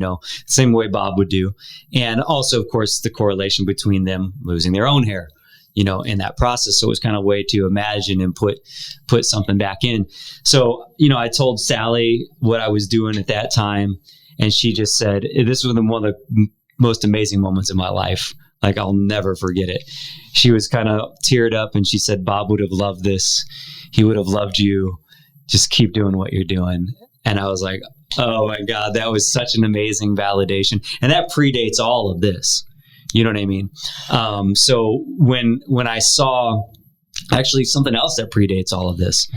same way Bob would do. And also, of course, the correlation between them losing their own hair, in that process. So it was kind of a way to imagine and put something back in. So, I told Sally what I was doing at that time. And she just said, this was one of the most amazing moments in my life. Like, I'll never forget it. She was kind of teared up and she said, Bob would have loved this. He would have loved you. Just keep doing what you're doing. And I was like, oh my God, that was such an amazing validation. And that predates all of this. You know what I mean? So when I saw actually something else that predates all of this,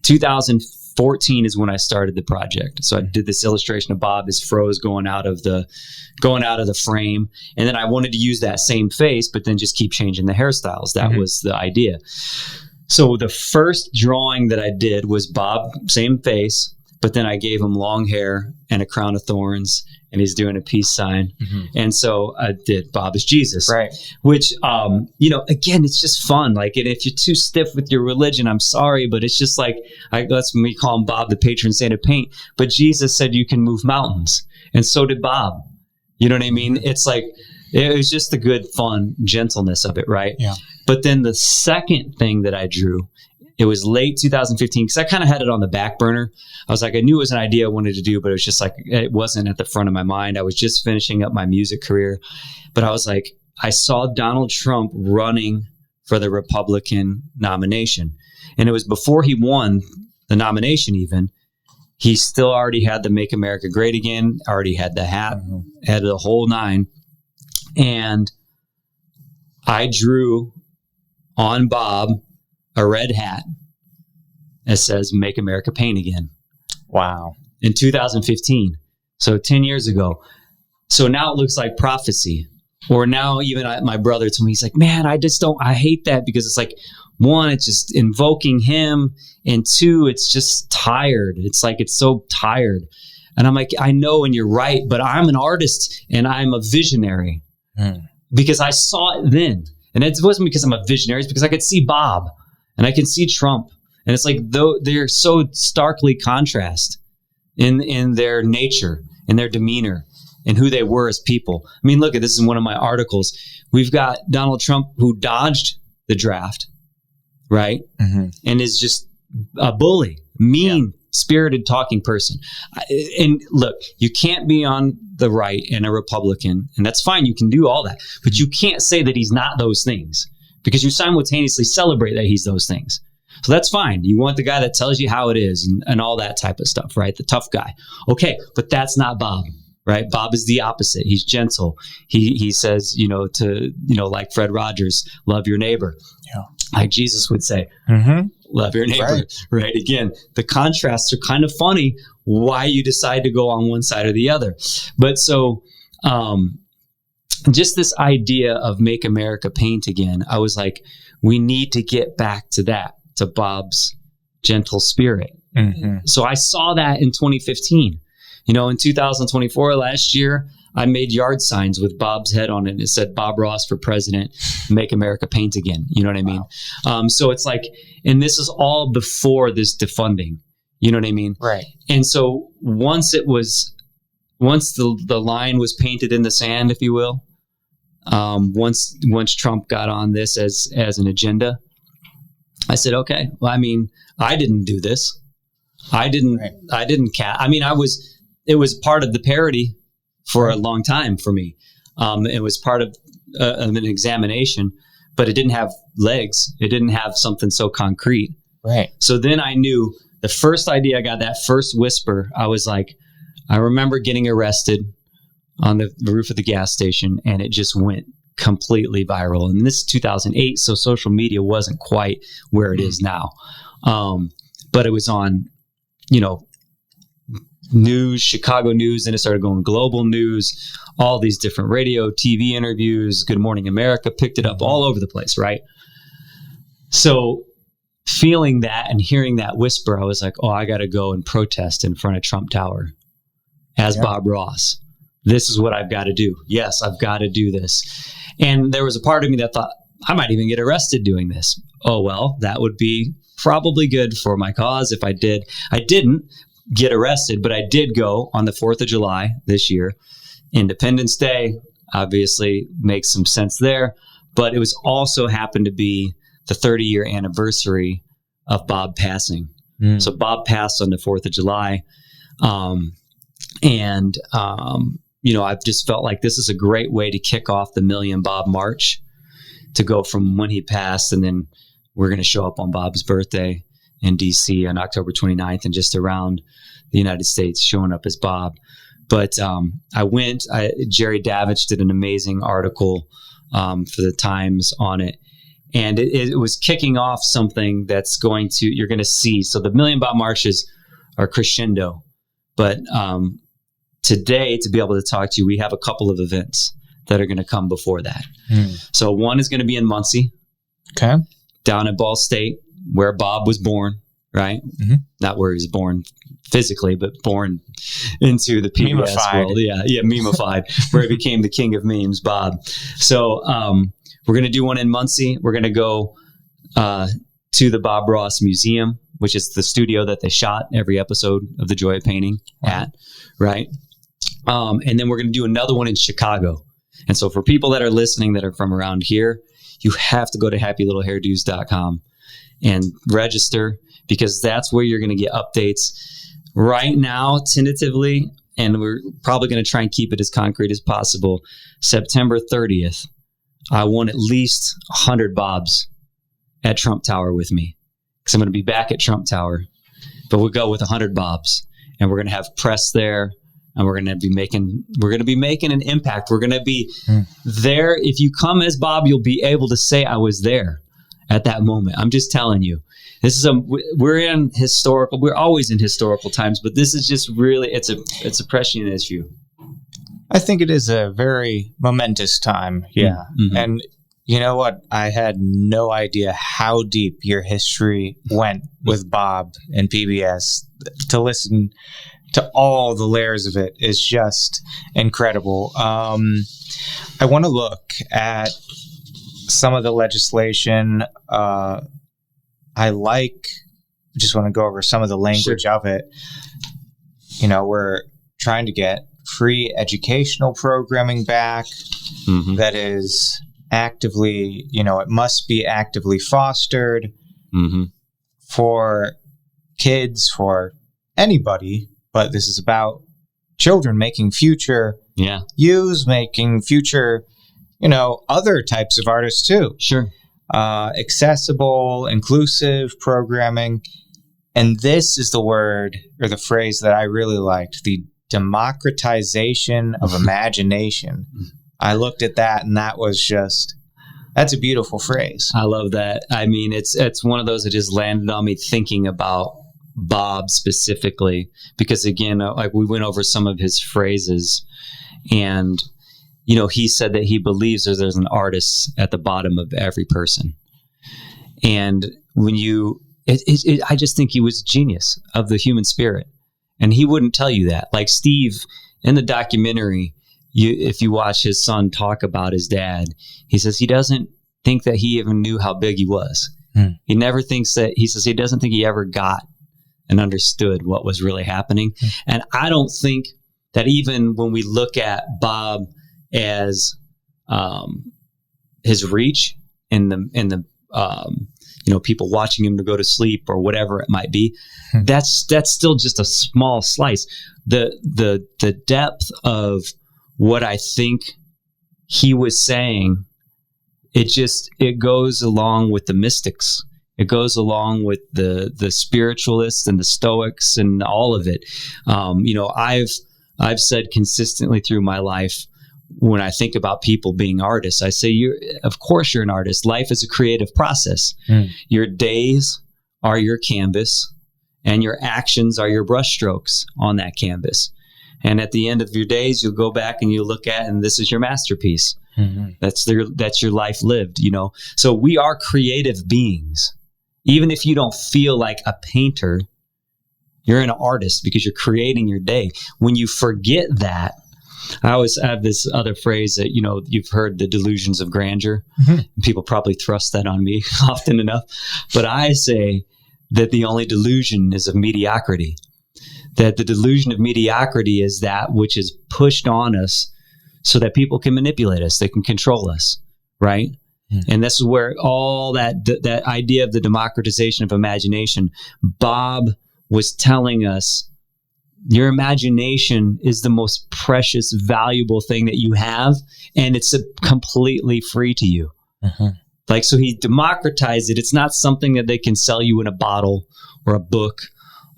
2014 is when I started the project. So I did this illustration of Bob as froze going out of the frame. And then I wanted to use that same face, but then just keep changing the hairstyles. That was the idea. So the first drawing that I did was Bob, same face, but then I gave him long hair and a crown of thorns, and he's doing a peace sign. And so I did Bob as Jesus, right? Which, again, it's just fun. Like, and if you're too stiff with your religion, I'm sorry, but it's just like, that's when we call him Bob, the patron saint of paint. But Jesus said you can move mountains, and so did Bob. You know what I mean? It's like, it was just the good, fun gentleness of it, right? Yeah. But then the second thing that I drew, it was late 2015, because I kind of had it on the back burner. I was like, I knew it was an idea I wanted to do, but it was just like, it wasn't at the front of my mind. I was just finishing up my music career. But I was like, I saw Donald Trump running for the Republican nomination. And it was before he won the nomination even. He still already had the Make America Great Again, already had the hat, had the whole nine. And I drew on Bob a red hat that says Make America Paint Again. Wow. In 2015. So 10 years ago. So now it looks like prophecy. Or now even my brother told me, he's like, man, I hate that, because it's like, one, it's just invoking him. And two, it's just tired. It's like, it's so tired. And I'm like, I know, and you're right, but I'm an artist and I'm a visionary. Because I saw it then. And it wasn't because I'm a visionary, it's because I could see Bob and I can see Trump. And it's like, though they're so starkly contrast in their nature, in their demeanor, and who they were as people. I mean, look, this is one of my articles. We've got Donald Trump, who dodged the draft, right? And is just a bully, mean-spirited talking person. And look, you can't be on the right and a Republican, and that's fine. You can do all that, but you can't say that he's not those things, because you simultaneously celebrate that he's those things. So that's fine. You want the guy that tells you how it is and all that type of stuff, right? The tough guy. Okay, but that's not Bob, right? Bob is the opposite. He's gentle. He says, like Fred Rogers, love your neighbor. Yeah. Like Jesus would say, love your neighbor, right? Again, the contrasts are kind of funny, why you decide to go on one side or the other. But so just this idea of Make America Paint Again, I was like, we need to get back to that, to Bob's gentle spirit. So I saw that in 2015. In 2024, last year, I made yard signs with Bob's head on it. It said, Bob Ross for president, Make America Paint Again. You know what I mean? So it's like, and this is all before this defunding. You know what I mean? Right. And so once the line was painted in the sand, if you will, once Trump got on this as an agenda, I said, okay, well, I mean, I didn't do this. It was part of the parody for a long time for me. It was part of an examination, but it didn't have legs. It didn't have something so concrete. Right. So then I knew the first idea I got, that first whisper, I was like, I remember getting arrested on the roof of the gas station, and it just went completely viral. And this is 2008, so social media wasn't quite where it is now. But it was on, news, Chicago news, and it started going global news, all these different radio, TV interviews, Good Morning America picked it up all over the place, right? So feeling that and hearing that whisper, I was like, oh, I got to go and protest in front of Trump Tower as Bob Ross. This is what I've got to do. Yes, I've got to do this. And there was a part of me that thought, I might even get arrested doing this. Oh, well, that would be probably good for my cause if I did. I didn't get arrested, but I did go on the 4th of July this year. Independence Day obviously makes some sense there, but it was also happened to be the 30-year anniversary of Bob passing. So Bob passed on the 4th of July. I've just felt like this is a great way to kick off the Million Bob March, to go from when he passed, and then we're going to show up on Bob's birthday in D.C. on October 29th and just around the United States showing up as Bob. But Jerry Davich did an amazing article for the Times on it. And it was kicking off something that's you're going to see. So the Million Bob Marches are crescendo. But today, to be able to talk to you, we have a couple of events that are going to come before that. So one is going to be in Muncie. Okay. Down at Ball State, where Bob was born, right? Mm-hmm. Not where he was born physically, but born into the PBS world. Yeah, memeified, where he became the king of memes, Bob. So we're going to do one in Muncie. We're going to go to the Bob Ross Museum, which is the studio that they shot every episode of The Joy of Painting at, right? And then we're going to do another one in Chicago. And so for people that are listening that are from around here, you have to go to happylittlehairdos.com and register, because that's where you're going to get updates. Right now, tentatively, and we're probably going to try and keep it as concrete as possible, September 30th, I want at least 100 Bobs at Trump Tower with me, because I'm going to be back at Trump Tower. But we'll go with 100 Bobs, and we're going to have press there. And we're going to be making an impact. We're going to be there. If you come as Bob, you'll be able to say, I was there at that moment. I'm just telling you, we're always in historical times, but this is just really, it's a prescient issue. I think it is a very momentous time. Yeah. Mm-hmm. And you know what? I had no idea how deep your history went with Bob and PBS. To listen to all the layers of it is just incredible. I want to look at some of the legislation. I just want to go over some of the language of it. We're trying to get free educational programming back. Mm-hmm. That is actively, it must be actively fostered for kids, for anybody. But this is about children making future youths, making future, other types of artists too. Sure. Accessible, inclusive programming. And this is the word or the phrase that I really liked, the democratization of imagination. I looked at that, and that's a beautiful phrase. I love that. I mean, it's one of those that just landed on me thinking about Bob specifically, because again, like we went over some of his phrases, and he said that he believes there's an artist at the bottom of every person. And when I just think he was a genius of the human spirit, and he wouldn't tell you that. Like Steve in the documentary, if you watch his son talk about his dad, he says he doesn't think that he even knew how big he was. He never thinks that. He says he doesn't think he ever got and understood what was really happening. And I don't think that even when we look at Bob as his reach and the people watching him to go to sleep or whatever it might be, that's still just a small slice. The depth of what I think he was saying, it goes along with the mystics. It goes along with the spiritualists and the Stoics and all of it. I've said consistently through my life, when I think about people being artists, I say, of course you're an artist. Life is a creative process. Your days are your canvas, and your actions are your brushstrokes on that canvas. And at the end of your days, you'll go back and you look at, and this is your masterpiece. That's your life lived, So we are creative beings. Even if you don't feel like a painter, you're an artist because you're creating your day. When you forget that, I always have this other phrase that, you've heard, the delusions of grandeur. People probably thrust that on me often enough. But I say that the only delusion is of mediocrity. That the delusion of mediocrity is that which is pushed on us so that people can manipulate us. They can control us, right? And this is where all that idea of the democratization of imagination, Bob was telling us, your imagination is the most precious, valuable thing that you have, and it's completely free to you. So he democratized it. It's not something that they can sell you in a bottle or a book.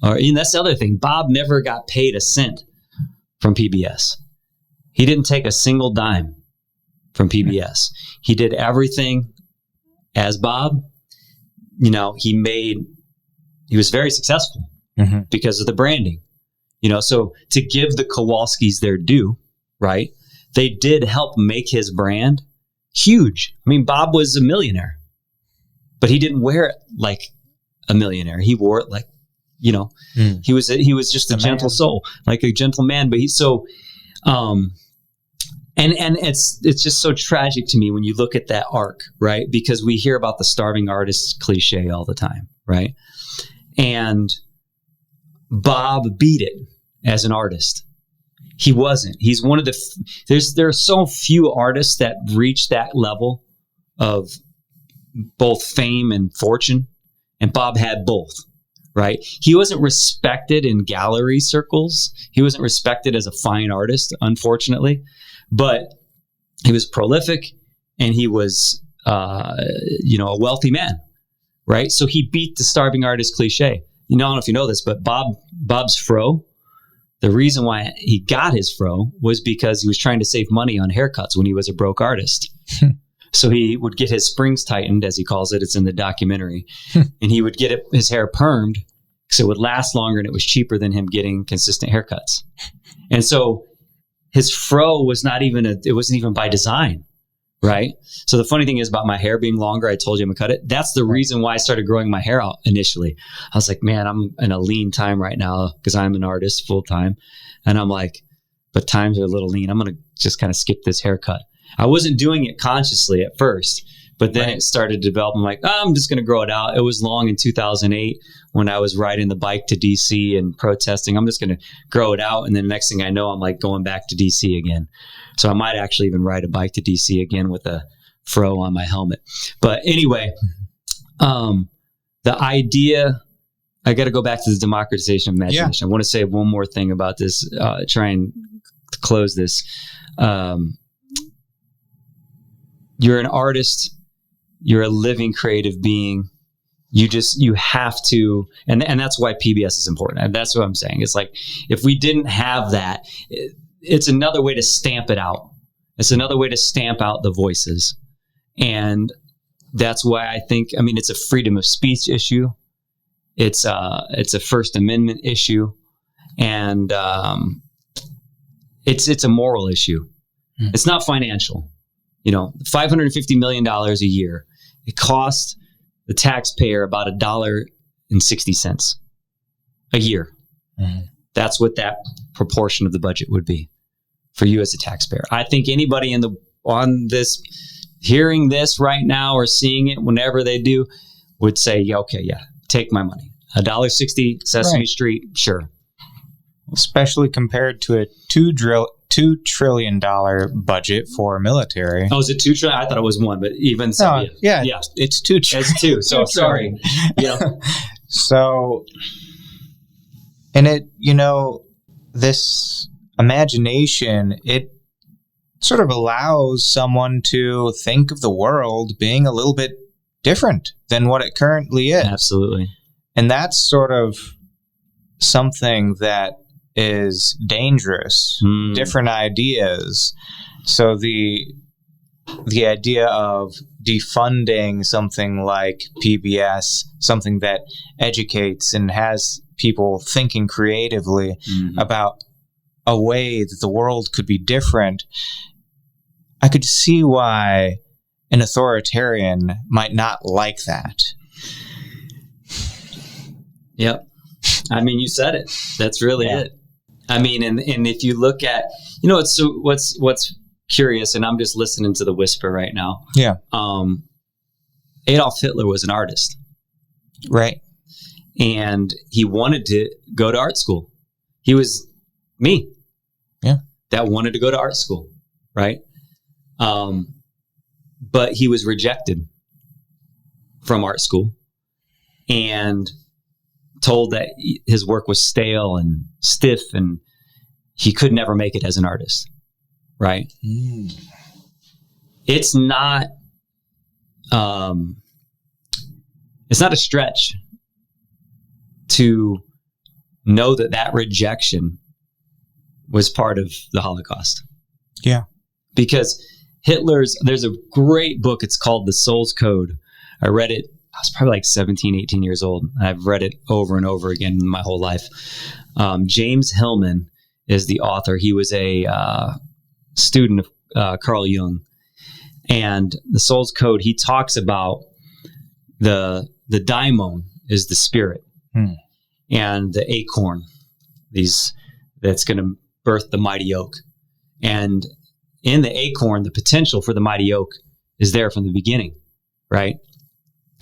And that's the other thing. Bob never got paid a cent from PBS. He didn't take a single dime from PBS. He did everything as Bob. He was very successful because of the branding. So to give the Kowalskis their due, right? They did help make his brand huge. I mean, Bob was a millionaire, but he didn't wear it like a millionaire. He wore it like, he was just a gentle soul, like a gentleman. But and it's just so tragic to me when you look at that arc, right? Because we hear about the starving artist cliche all the time, right? And Bob beat it as an artist. He wasn't. He's one of there are so few artists that reach that level of both fame and fortune, and Bob had both, right? He wasn't respected in gallery circles. He wasn't respected as a fine artist, unfortunately, but he was prolific, and he was, a wealthy man, right? So he beat the starving artist cliche. I don't know if you know this, but Bob's fro, the reason why he got his fro was because he was trying to save money on haircuts when he was a broke artist. So he would get his springs tightened, as he calls it. It's in the documentary. And he would get his hair permed because it would last longer, and it was cheaper than him getting consistent haircuts. And so his fro was it wasn't even by design. Right. So the funny thing is about my hair being longer, I told you I'm gonna cut it. That's the reason why I started growing my hair out initially. I was like, man, I'm in a lean time right now because I'm an artist full time. And I'm like, but times are a little lean. I'm going to just kind of skip this haircut. I wasn't doing it consciously at first, but then it started to develop. I'm like, I'm just going to grow it out. It was long in 2008 when I was riding the bike to DC and protesting. I'm just going to grow it out. And then the next thing I know, I'm like going back to DC again. So I might actually even ride a bike to DC again with a fro on my helmet. But anyway, the idea, I got to go back to the democratization of imagination. I want to say one more thing about this, try and close this. You're an artist. You're a living creative being. You have to, and that's why PBS is important. And that's what I'm saying. It's like, if we didn't have that, it's another way to stamp it out. It's another way to stamp out the voices. And that's why I think, it's a freedom of speech issue. It's a First Amendment issue. And it's a moral issue. It's not financial. $550 million a year. It costs the taxpayer about $1.60 a year. That's what that proportion of the budget would be for you as a taxpayer. I think anybody on this, hearing this right now or seeing it whenever they do, would say, okay, take my money. $1.60 Sesame Street, sure. especially compared to a $2 trillion budget for military. Oh, is it 2 trillion? I thought it was 1, but even so, No, yeah, it's 2 trillion. It's 2. So sorry. Yeah. So, and it, this imagination, it sort of allows someone to think of the world being a little bit different than what it currently is. Absolutely. And that's sort of something that is dangerous. Different ideas. So the idea of defunding something like PBS, something that educates and has people thinking creatively about a way that the world could be different, I could see why an authoritarian might not like that. Yep. I mean, you said it. That's really it. I mean, and if you look at, what's curious, and I'm just listening to the whisper right now. Yeah. Adolf Hitler was an artist. Right. And he wanted to go to art school. He was me. Yeah. That wanted to go to art school. Right. But he was rejected from art school and told that his work was stale and stiff and he could never make it as an artist. Right. It's not a stretch to know that rejection was part of the Holocaust. Yeah. Because there's a great book. It's called The Soul's Code. I read it. I was probably like 17, 18 years old. I've read it over and over again my whole life. James Hillman is the author. He was a student of Carl Jung. And The Soul's Code, he talks about the daimon is the spirit and the acorn, that's going to birth the mighty oak. And in the acorn, the potential for the mighty oak is there from the beginning, right?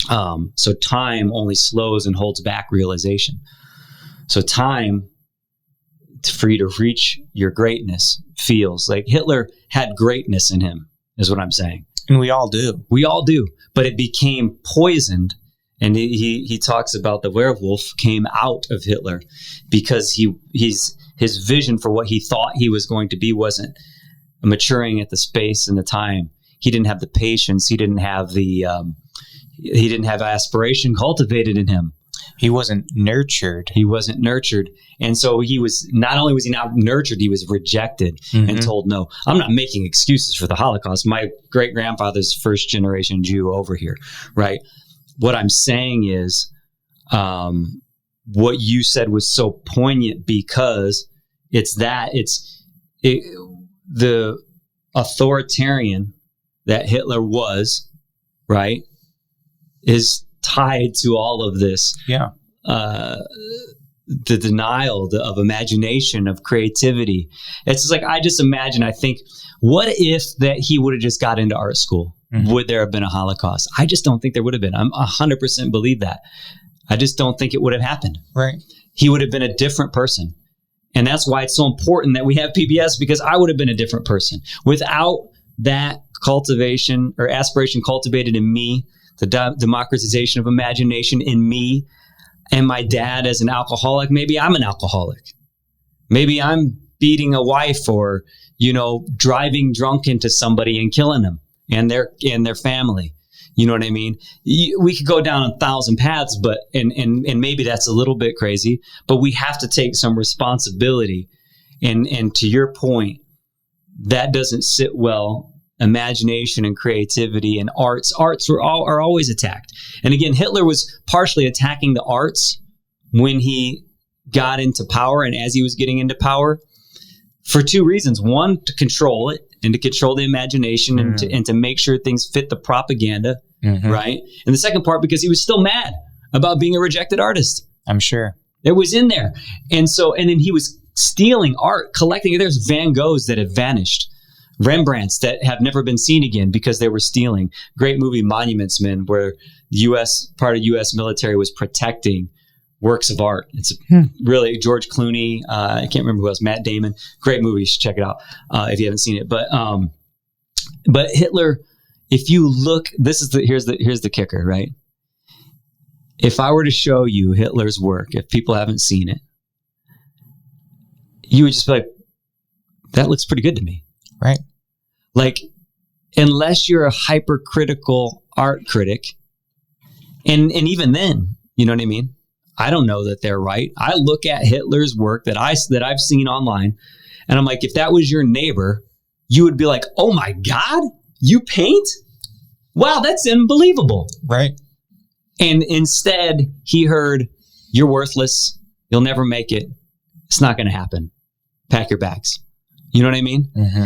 So time only slows and holds back realization. So time for you to reach your greatness feels like Hitler had greatness in him, is what I'm saying. And we all do. We all do. But it became poisoned. And he talks about the werewolf came out of Hitler because his vision for what he thought he was going to be wasn't maturing at the space and the time. He didn't have the patience. He didn't have aspiration cultivated in him. He wasn't nurtured. And so not only was he not nurtured, he was rejected and told, no, I'm not making excuses for the Holocaust. My great grandfather's first generation Jew over here. Right. What I'm saying is, what you said was so poignant because the authoritarian that Hitler was, right, is tied to all of this. Yeah. The denial of imagination, of creativity. It's just like, I just imagine, I think, what if that he would have just got into art school? Would there have been a Holocaust? I just don't think there would have been. I'm 100% believe that. I just don't think it would have happened. Right. He would have been a different person. And that's why it's so important that we have PBS, because I would have been a different person. Without that cultivation or aspiration cultivated in me, the democratization of imagination in me, and my dad as an alcoholic, maybe I'm an alcoholic. Maybe I'm beating a wife or, driving drunk into somebody and killing them and their family. You know what I mean? We could go down 1,000 paths, but and maybe that's a little bit crazy, but we have to take some responsibility. And to your point, that doesn't sit well. Imagination and creativity and arts are always attacked. And again, Hitler was partially attacking the arts when he got into power and as he was getting into power for two reasons. One, to control it and to control the imagination and to make sure things fit the propaganda, right? And the second part, because he was still mad about being a rejected artist. I'm sure. It was in there. And then he was stealing art, collecting it. There's Van Goghs that have vanished. Rembrandts that have never been seen again because they were stealing. Great movie Monuments Men, where part of U.S. military was protecting works of art. It's really George Clooney. I can't remember who else. Matt Damon. Great movie. You should check it out if you haven't seen it. But Hitler, if you look, here's the kicker, right? If I were to show you Hitler's work, if people haven't seen it, you would just be like, that looks pretty good to me. Right. Like, unless you're a hypercritical art critic, and even then, you know what I mean? I don't know that they're right. I look at Hitler's work that I've seen online, and I'm like, if that was your neighbor, you would be like, oh my God, you paint? Wow, that's unbelievable. Right. And instead, he heard, you're worthless. You'll never make it. It's not going to happen. Pack your bags. You know what I mean? Mm-hmm.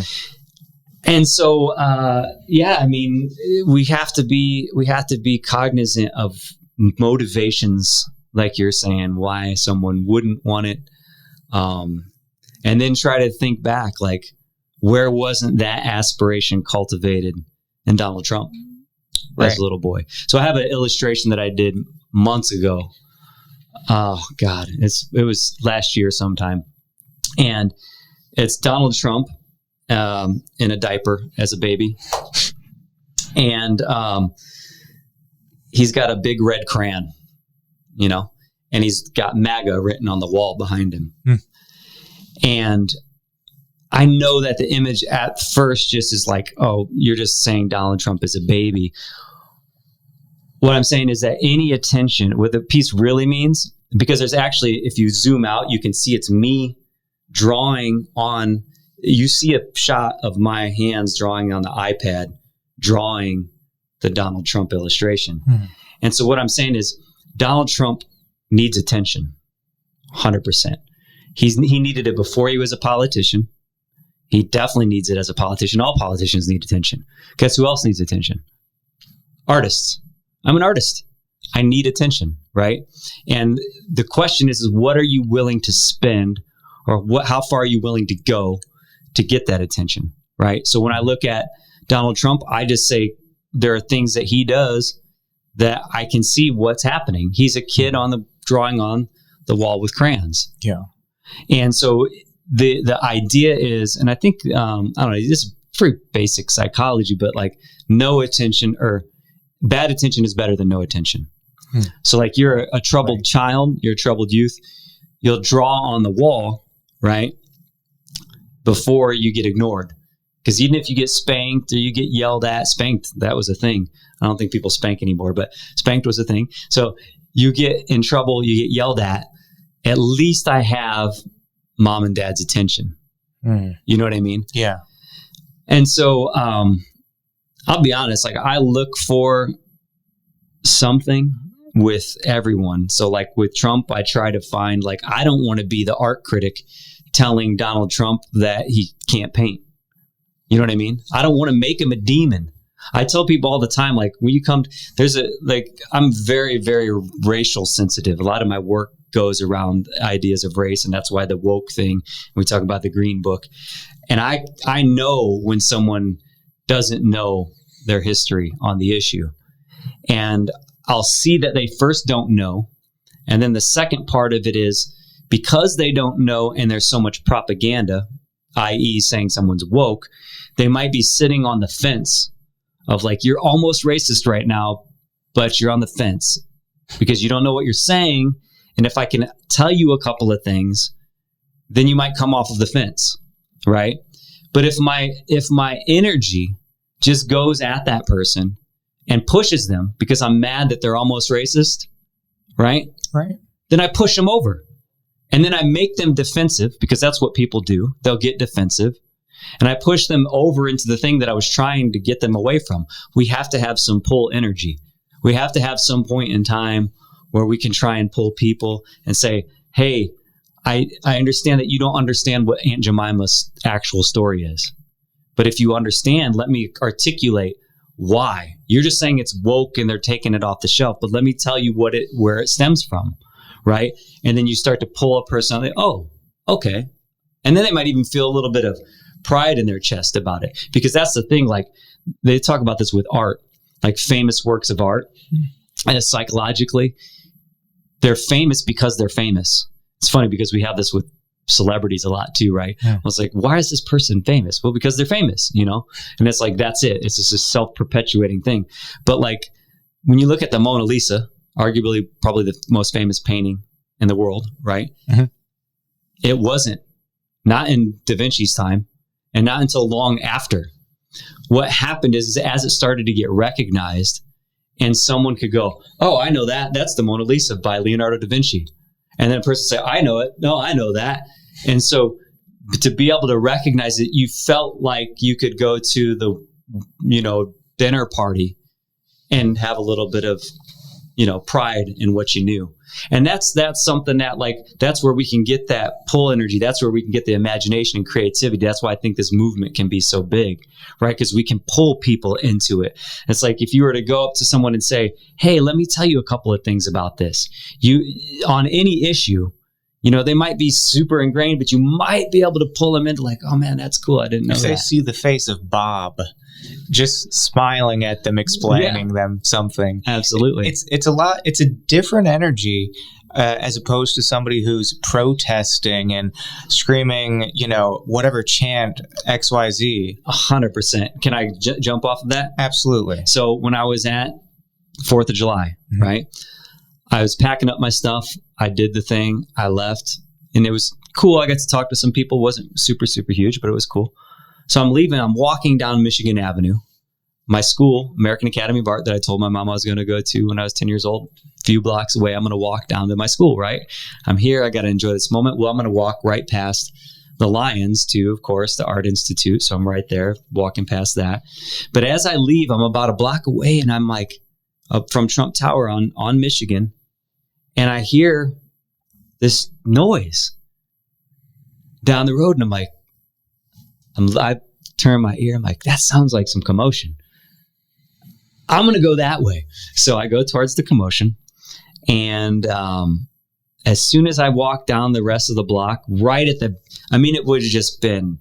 And so, I mean, we have to be cognizant of motivations, like you're saying, why someone wouldn't want it. And then try to think back, like, where wasn't that aspiration cultivated in Donald Trump as a little boy? So I have an illustration that I did months ago. Oh God, it was last year sometime. And it's Donald Trump in a diaper as a baby. And he's got a big red crayon, and he's got MAGA written on the wall behind him. And I know that the image at first just is like, oh, you're just saying Donald Trump is a baby. What I'm saying is that any attention, what the piece really means, because there's actually, if you zoom out, you can see it's me drawing on, you see a shot of my hands drawing on the iPad, drawing the Donald Trump illustration. And so what I'm saying is Donald Trump needs attention, 100%. He needed it before he was a politician. He definitely needs it as a politician. All politicians need attention. Guess who else needs attention? Artists. I'm an artist. I need attention, right? And the question is what are you willing to spend, or how far are you willing to go to get that attention, right? So when I look at Donald Trump, I just say there are things that he does that I can see what's happening. He's a kid drawing on the wall with crayons. Yeah. And so the idea is, and I think, I don't know, this is pretty basic psychology, but like no attention or bad attention is better than no attention. So like you're a troubled child, you're a troubled youth, you'll draw on the wall, right? Before you get ignored. Because even if you get spanked or you get yelled at, spanked, that was a thing. I don't think people spank anymore, but spanked was a thing. So you get in trouble, you get yelled at least I have mom and dad's attention. You know what I mean? Yeah. And so I'll be honest, like I look for something with everyone. So like with Trump, I try to find, like, I don't want to be the art critic telling Donald Trump that he can't paint. You know what I mean? I don't want to make him a demon. I tell people all the time, like when you come, I'm very, very racial sensitive. A lot of my work goes around ideas of race, and that's why the woke thing, we talk about the Green Book. And I know when someone doesn't know their history on the issue. And I'll see that they first don't know. And then the second part of it is because they don't know and there's so much propaganda, i.e. saying someone's woke, they might be sitting on the fence of like, you're almost racist right now, but you're on the fence because you don't know what you're saying. And if I can tell you a couple of things, then you might come off of the fence, right? But if my energy just goes at that person and pushes them because I'm mad that they're almost racist, right? Right. Then I push them over. And then I make them defensive because that's what people do. They'll get defensive. And I push them over into the thing that I was trying to get them away from. We have to have some pull energy. We have to have some point in time where we can try and pull people and say, hey, I understand that you don't understand what Aunt Jemima's actual story is. But if you understand, let me articulate why. You're just saying it's woke and they're taking it off the shelf, but let me tell you where it stems from, right? And then you start to pull a person on, oh, okay. And then they might even feel a little bit of pride in their chest about it. Because that's the thing, like they talk about this with art, like famous works of art, and psychologically, they're famous because they're famous. It's funny because we have this with celebrities a lot too, right? Yeah. I was like, why is this person famous? Well, because they're famous, you know? And it's like, that's it. It's just a self-perpetuating thing. But like, when you look at the Mona Lisa, arguably probably the most famous painting in the world, right? Mm-hmm. It wasn't, not in Da Vinci's time and not until long after. What happened is as it started to get recognized and someone could go, oh, I know that. That's the Mona Lisa by Leonardo da Vinci. And then a person say, I know it. No, I know that. And so to be able to recognize it, you felt like you could go to the, you know, dinner party and have a little bit of, you know, pride in what you knew. And that's something that, like, that's where we can get that pull energy. That's where we can get the imagination and creativity. That's why I think this movement can be so big, right? Because we can pull people into it. It's like if you were to go up to someone and say, hey, let me tell you a couple of things about this. You, on any issue, you know, they might be super ingrained, but you might be able to pull them into like, oh man, that's cool. I didn't know if that. they see the face of Bob just smiling at them, explaining them something. Absolutely. It's a lot. It's a different energy as opposed to somebody who's protesting and screaming, you know, whatever chant XYZ. 100%. Can I jump off of that? Absolutely. So when I was at 4th of July, Mm-hmm. right? I was packing up my stuff. I did the thing. I left and it was cool. I got to talk to some people. Wasn't super, super huge, but it was cool. So I'm leaving. I'm walking down Michigan Avenue. My school, American Academy of Art, that I told my mom I was going to go to when I was 10 years old, a few blocks away. I'm going to walk down to my school, right? I'm here. I got to enjoy this moment. Well, I'm going to walk right past the Lions to, of course, the Art Institute. So I'm right there walking past that. But as I leave, I'm about a block away and I'm like up from Trump Tower on Michigan. And I hear this noise down the road. And I'm like, I turn my ear. I'm like, that sounds like some commotion. I'm going to go that way. So I go towards the commotion. And as soon as I walk down the rest of the block, it would have just been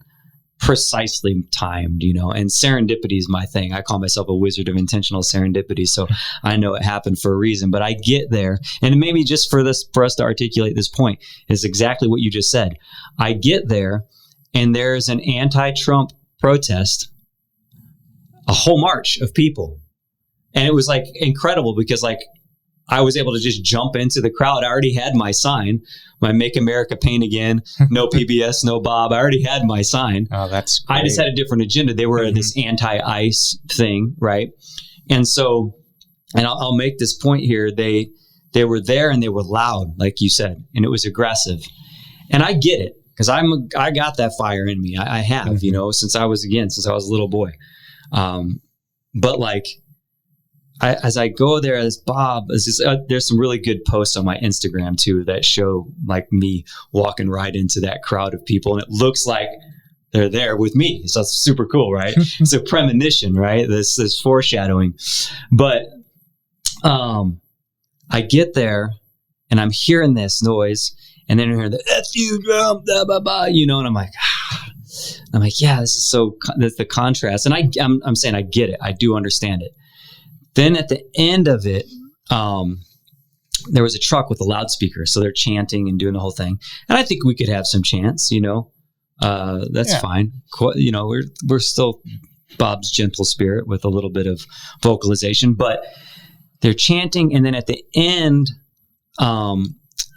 precisely timed, you know, and serendipity is my thing. I call myself a wizard of intentional serendipity. So I know it happened for a reason, but I get there. And maybe just for us to articulate this point is exactly what you just said. I get there and there's an anti-Trump protest, a whole march of people. And it was like incredible because like I was able to just jump into the crowd. I already had my sign, my Make America Paint Again, no PBS, no Bob. I already had my sign. Oh, that's great. I just had a different agenda. They were this anti-ICE thing, right? And so, and I'll make this point here. They were there and they were loud, like you said, and it was aggressive. And I get it because I got that fire in me. I have, you know, since I was a little boy. But like, as I go there as Bob, there's some really good posts on my Instagram too that show like me walking right into that crowd of people, and it looks like they're there with me. So it's super cool, right? It's a premonition, right? This foreshadowing. But I get there and I'm hearing this noise, and then I hear the F you drum, blah blah blah, you know, and I'm like, yeah, this is that's the contrast, and I'm saying I get it, I do understand it. Then at the end of it, there was a truck with a loudspeaker. So they're chanting and doing the whole thing. And I think we could have some chants, you know, that's fine. You know, we're still Bob's gentle spirit with a little bit of vocalization, but they're chanting. And then at the end,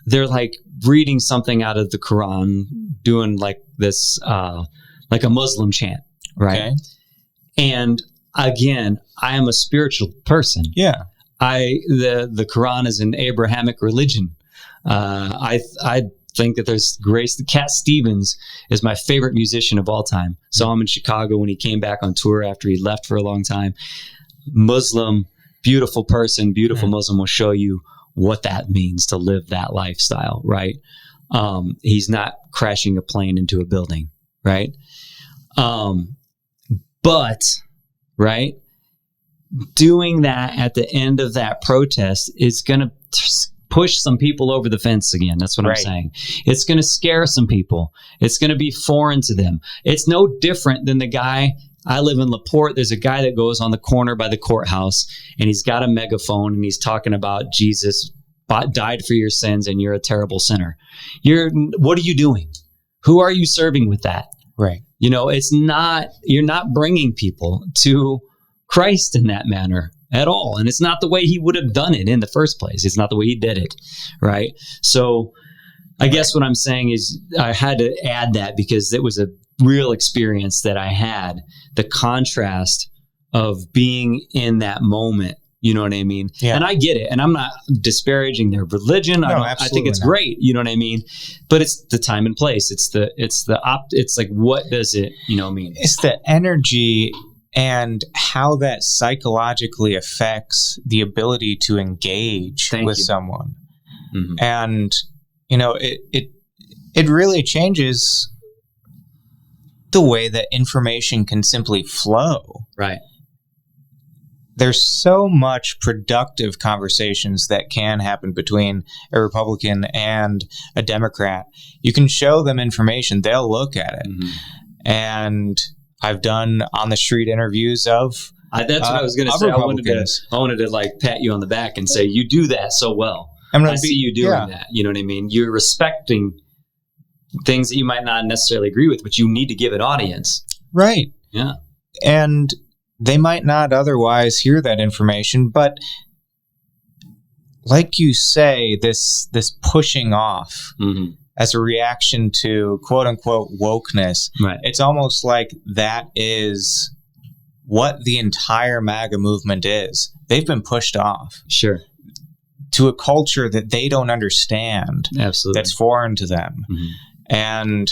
they're like reading something out of the Quran, doing like this, like a Muslim chant. Right. Okay. And again, I am a spiritual person. Yeah. The Quran is an Abrahamic religion. I think that there's grace. Cat Stevens is my favorite musician of all time. Saw him in Chicago when he came back on tour after he left for a long time. Muslim, beautiful person, beautiful Muslim will show you what that means to live that lifestyle, right? He's not crashing a plane into a building, right? But right, doing that at the end of that protest is going to push some people over the fence again. That's what I'm saying. It's going to scare some people. It's going to be foreign to them. It's no different than the guy. I live in LaPorte. There's a guy that goes on the corner by the courthouse, and he's got a megaphone, and he's talking about Jesus died for your sins and you're a terrible sinner. What are you doing? Who are you serving with that? Right. You're not bringing people to Christ in that manner at all. And it's not the way he would have done it in the first place. It's not the way he did it. Right. So I guess what I'm saying is I had to add that because it was a real experience that I had, the contrast of being in that moment. You know what I mean? Yeah. And I get it. And I'm not disparaging their religion. No, I think it's great. You know what I mean? But it's the time and place. It's like, what does it, mean? It's the energy and how that psychologically affects the ability to engage with someone. Mm-hmm. And, it really changes the way that information can simply flow. Right. There's so much productive conversations that can happen between a Republican and a Democrat. You can show them information, they'll look at it. Mm-hmm. And I've done on the street interviews of that's what I was going to say. I wanted to like pat you on the back and say, you do that so well. I see you doing that. You know what I mean? You're respecting things that you might not necessarily agree with, but you need to give it audience. Right. Yeah. And they might not otherwise hear that information, but like you say, this pushing off as a reaction to quote unquote wokeness, right. It's almost like that is what the entire MAGA movement is. They've been pushed off. Sure. To a culture that they don't understand. Absolutely. That's foreign to them. Mm-hmm. And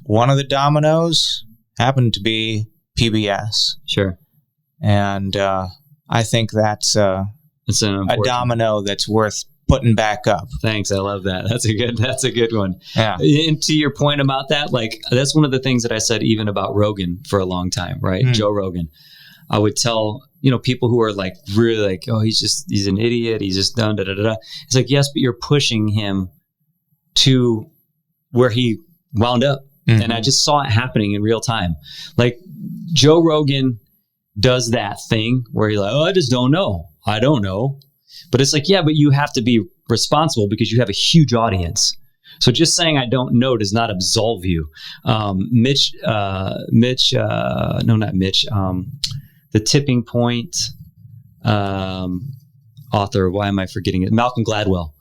one of the dominoes happened to be PBS. Sure. And I think that's a domino that's worth putting back up. Thanks. I love that. That's a good one. Yeah. And to your point about that, like that's one of the things that I said even about Rogan for a long time, right? Joe Rogan. I would tell, people who are like really like, oh, he's an idiot. He's just done da da da. It's like, yes, but you're pushing him to where he wound up. Mm-hmm. And I just saw it happening in real time. Like Joe Rogan does that thing where you're like, oh, I just don't know. I don't know. But it's like, yeah, but you have to be responsible because you have a huge audience. So just saying I don't know does not absolve you. The Tipping Point author, why am I forgetting it? Malcolm Gladwell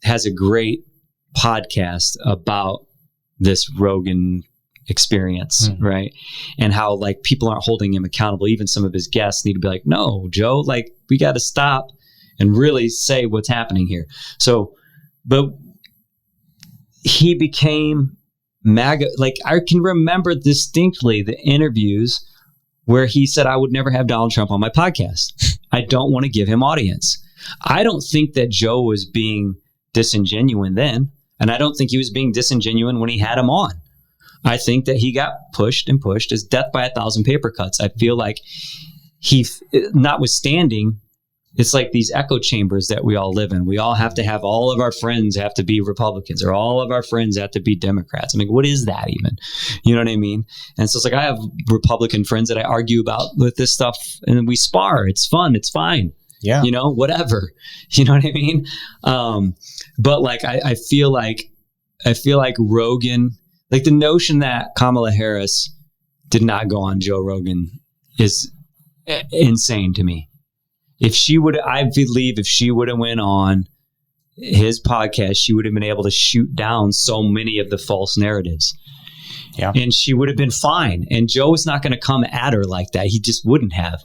has a great podcast about this Rogan experience, right? And how like people aren't holding him accountable. Even some of his guests need to be like, no, Joe, like we got to stop and really say what's happening here. So, but he became MAGA. Like I can remember distinctly the interviews where he said, I would never have Donald Trump on my podcast. I don't want to give him audience. I don't think that Joe was being disingenuous then. And I don't think he was being disingenuous when he had him on. I think that he got pushed and pushed as death by 1,000 paper cuts. I feel like notwithstanding, it's like these echo chambers that we all live in. We all have to have, all of our friends have to be Republicans or all of our friends have to be Democrats. I mean, what is that even? You know what I mean? And so it's like, I have Republican friends that I argue about with this stuff and we spar. It's fun. It's fine. Yeah. Whatever. You know what I mean? But like, I feel like Rogan, like the notion that Kamala Harris did not go on Joe Rogan is insane to me. I believe if she would have went on his podcast, she would have been able to shoot down so many of the false narratives. Yeah. And she would have been fine. And Joe was not going to come at her like that. He just wouldn't have.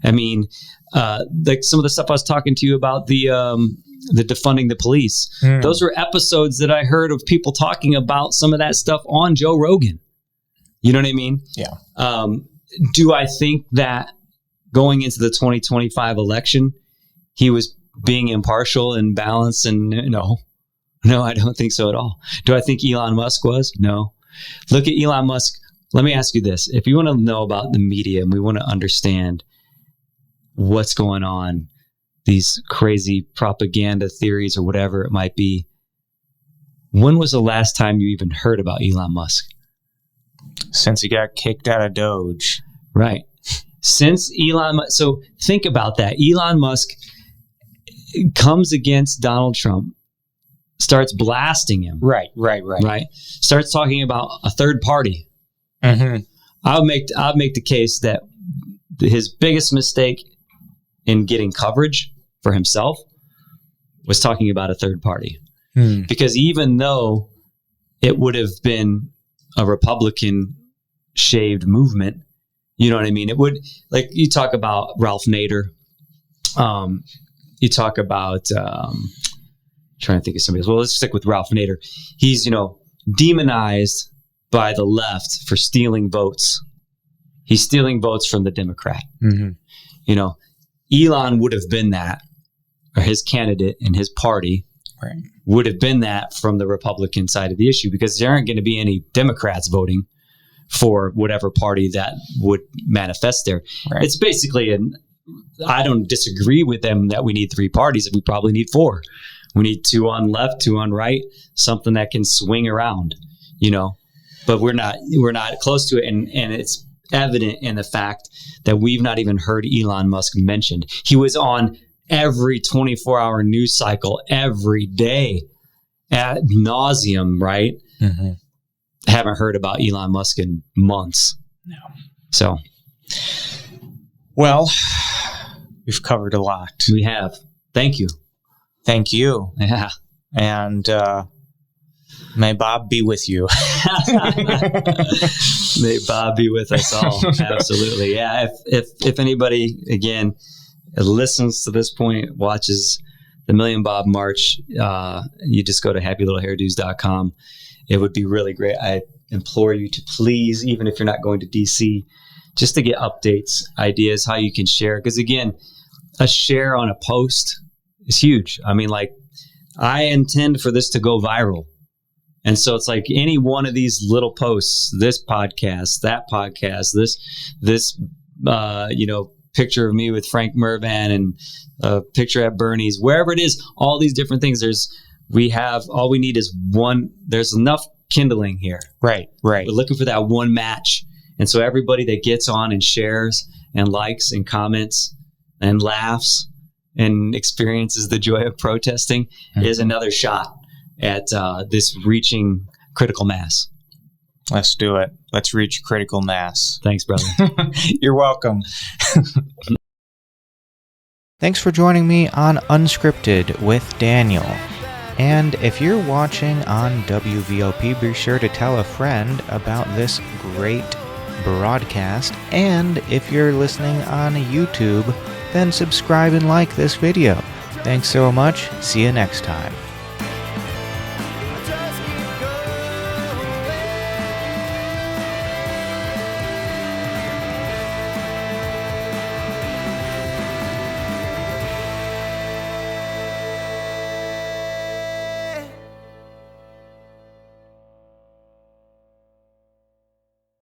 I mean, like some of the stuff I was talking to you about, the defunding the police. Those were episodes that I heard of people talking about some of that stuff on Joe Rogan. You know what I mean? Yeah. Do I think that going into the 2025 election, he was being impartial and balanced? And no, I don't think so at all. Do I think Elon Musk was? No. Look at Elon Musk. Let me ask you this. If you want to know about the media and we want to understand what's going on, these crazy propaganda theories or whatever it might be, when was the last time you even heard about Elon Musk? Since he got kicked out of Doge. Right. Since Elon Musk. So think about that. Elon Musk comes against Donald Trump, starts blasting him. Right. Starts talking about a third party. Mm-hmm. I'll make the case that his biggest mistake in getting coverage for himself was talking about a third party. Because even though it would have been a Republican shaved movement, you know what I mean? It would, like, you talk about Ralph Nader. You talk about, trying to think of somebody else. Well, let's stick with Ralph Nader. He's, demonized by the left for stealing votes. He's stealing votes from the Democrat. Mm-hmm. Elon would have been that, or his candidate and his party would have been that from the Republican side of the issue, because there aren't going to be any Democrats voting for whatever party that would manifest there. Right. It's basically I don't disagree with them that we need 3 parties. We probably need 4. We need 2 on left, 2 on right, something that can swing around, but we're not close to it. And it's evident in the fact that we've not even heard Elon Musk mentioned. He was on every 24-hour news cycle every day ad nauseum, right? Mm-hmm. Haven't heard about Elon Musk in months. No. So, well, we've covered a lot. We have. Thank you. Thank you. Yeah. And may Bob be with you. May Bob be with us all. Absolutely. Yeah. If anybody, again, listens to this point, watches the Million Bob March, you just go to happylittlehairdos.com. It would be really great. I implore you to please, even if you're not going to DC, just to get updates, ideas, how you can share. Because again, a share on a post is huge. I mean, like, I intend for this to go viral. And so it's like any one of these little posts, this podcast, that podcast, this picture of me with Frank Mervan and a picture at Bernie's, wherever it is, all these different things. All we need is one. There's enough kindling here. Right. We're looking for that one match. And so everybody that gets on and shares and likes and comments and laughs and experiences the joy of protesting is another shot at this reaching critical mass. Let's do it. Let's reach critical mass. Thanks, brother. You're welcome. Thanks for joining me on Unscripted with Daniel. And if you're watching on WVOP, be sure to tell a friend about this great broadcast. And if you're listening on YouTube, then subscribe and like this video. Thanks so much. See you next time.